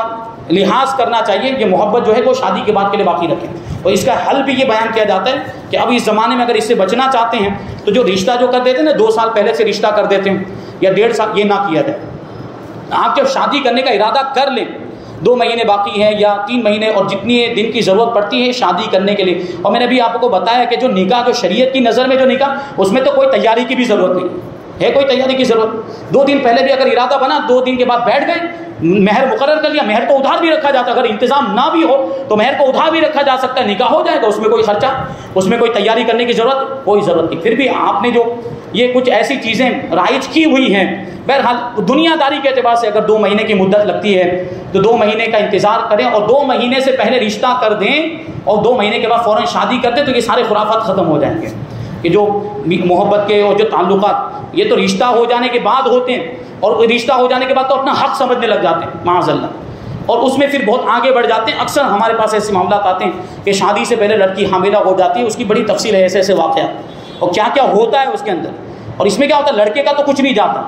لحاظ کرنا چاہیے۔ یہ محبت جو ہے وہ شادی کے بعد کے لیے باقی رکھیں، اور اس کا حل بھی یہ بیان کیا جاتا ہے کہ اب اس زمانے میں اگر اس سے بچنا چاہتے ہیں تو جو رشتہ جو کر دیتے ہیں نا، 2 سال پہلے سے رشتہ کر دیتے ہیں یا 1.5 سال، یہ نہ کیا جائے۔ آپ جب شادی کرنے کا ارادہ کر لیں، 2 مہینے باقی ہیں یا 3 مہینے، اور جتنی دن کی ضرورت پڑتی ہے شادی کرنے کے لیے، اور میں نے بھی آپ کو بتایا کہ جو نکاح، جو شریعت کی نظر میں جو نکاح، اس میں تو کوئی تیاری کی بھی ضرورت نہیں، ہے کوئی تیاری کی ضرورت؟ 2 دن پہلے بھی اگر ارادہ بنا، 2 دن کے بعد بیٹھ گئے، مہر مقرر کر لیا، مہر کو ادھار بھی رکھا جاتا ہے، اگر انتظام نہ بھی ہو تو مہر کو ادھار بھی رکھا جا سکتا ہے، نکاح ہو جائے گا، اس میں کوئی خرچہ، اس میں کوئی تیاری کرنے کی ضرورت کوئی ضرورت نہیں۔ پھر بھی آپ نے جو یہ کچھ ایسی چیزیں رائج کی ہوئی ہیں، بہرحال دنیا داری کے اعتبار سے اگر 2 مہینے کی مدت لگتی ہے تو 2 مہینے کا انتظار کریں، اور 2 مہینے سے پہلے رشتہ کر دیں اور 2 مہینے کے بعد فوراً شادی کر دیں، تو یہ سارے خرافات ختم ہو جائیں گے کہ جو محبت کے اور جو تعلقات یہ تو رشتہ ہو جانے کے بعد ہوتے ہیں، اور رشتہ ہو جانے کے بعد تو اپنا حق سمجھنے لگ جاتے ہیں معاذ اللہ، اور اس میں پھر بہت آگے بڑھ جاتے ہیں۔ اکثر ہمارے پاس ایسے معاملات آتے ہیں کہ شادی سے پہلے لڑکی حاملہ ہو جاتی ہے، اس کی بڑی تفصیل ہے، ایسے ایسے واقعات اور کیا کیا ہوتا ہے اس کے اندر، اور اس میں کیا ہوتا ہے لڑکے کا تو کچھ نہیں جاتا،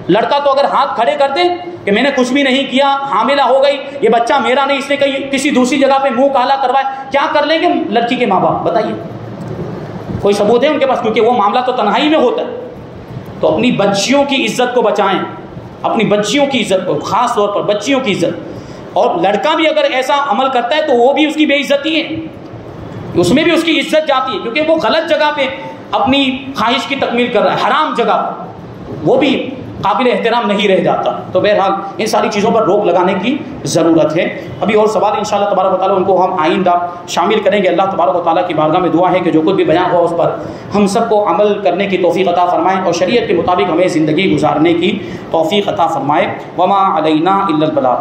لڑکا تو اگر ہاتھ کھڑے کر دے کہ میں نے کچھ بھی نہیں کیا، حاملہ ہو گئی، یہ بچہ میرا نہیں، اس نے کسی دوسری جگہ پہ منہ کالا کروائے، کیا کر لیں گے لڑکی کے ماں باپ؟ بتائیے، کوئی ثبوت ہے ان کے پاس؟ کیونکہ وہ معاملہ تو تنہائی میں ہوتا ہے۔ تو اپنی بچیوں کی عزت کو بچائیں، اپنی بچیوں کی عزت کو، خاص طور پر بچیوں کی عزت، اور لڑکا بھی اگر ایسا عمل کرتا ہے تو وہ بھی اس کی بے عزتی ہے، اس میں بھی اس کی عزت جاتی ہے، کیونکہ وہ غلط جگہ پہ اپنی خواہش کی تکمیل کر رہا ہے، حرام جگہ پر، وہ بھی قابل احترام نہیں رہ جاتا۔ تو بہرحال ان ساری چیزوں پر روک لگانے کی ضرورت ہے۔ ابھی اور سوال انشاءاللہ تبارک و تعالیٰ ان کو ہم آئندہ شامل کریں گے۔ اللہ تبارک و تعالیٰ کی بارگاہ میں دعا ہے کہ جو کچھ بھی بیان ہوا اس پر ہم سب کو عمل کرنے کی توفیق عطا فرمائے، اور شریعت کے مطابق ہمیں زندگی گزارنے کی توفیق عطا فرمائے۔ وما علینا الا البلاغ۔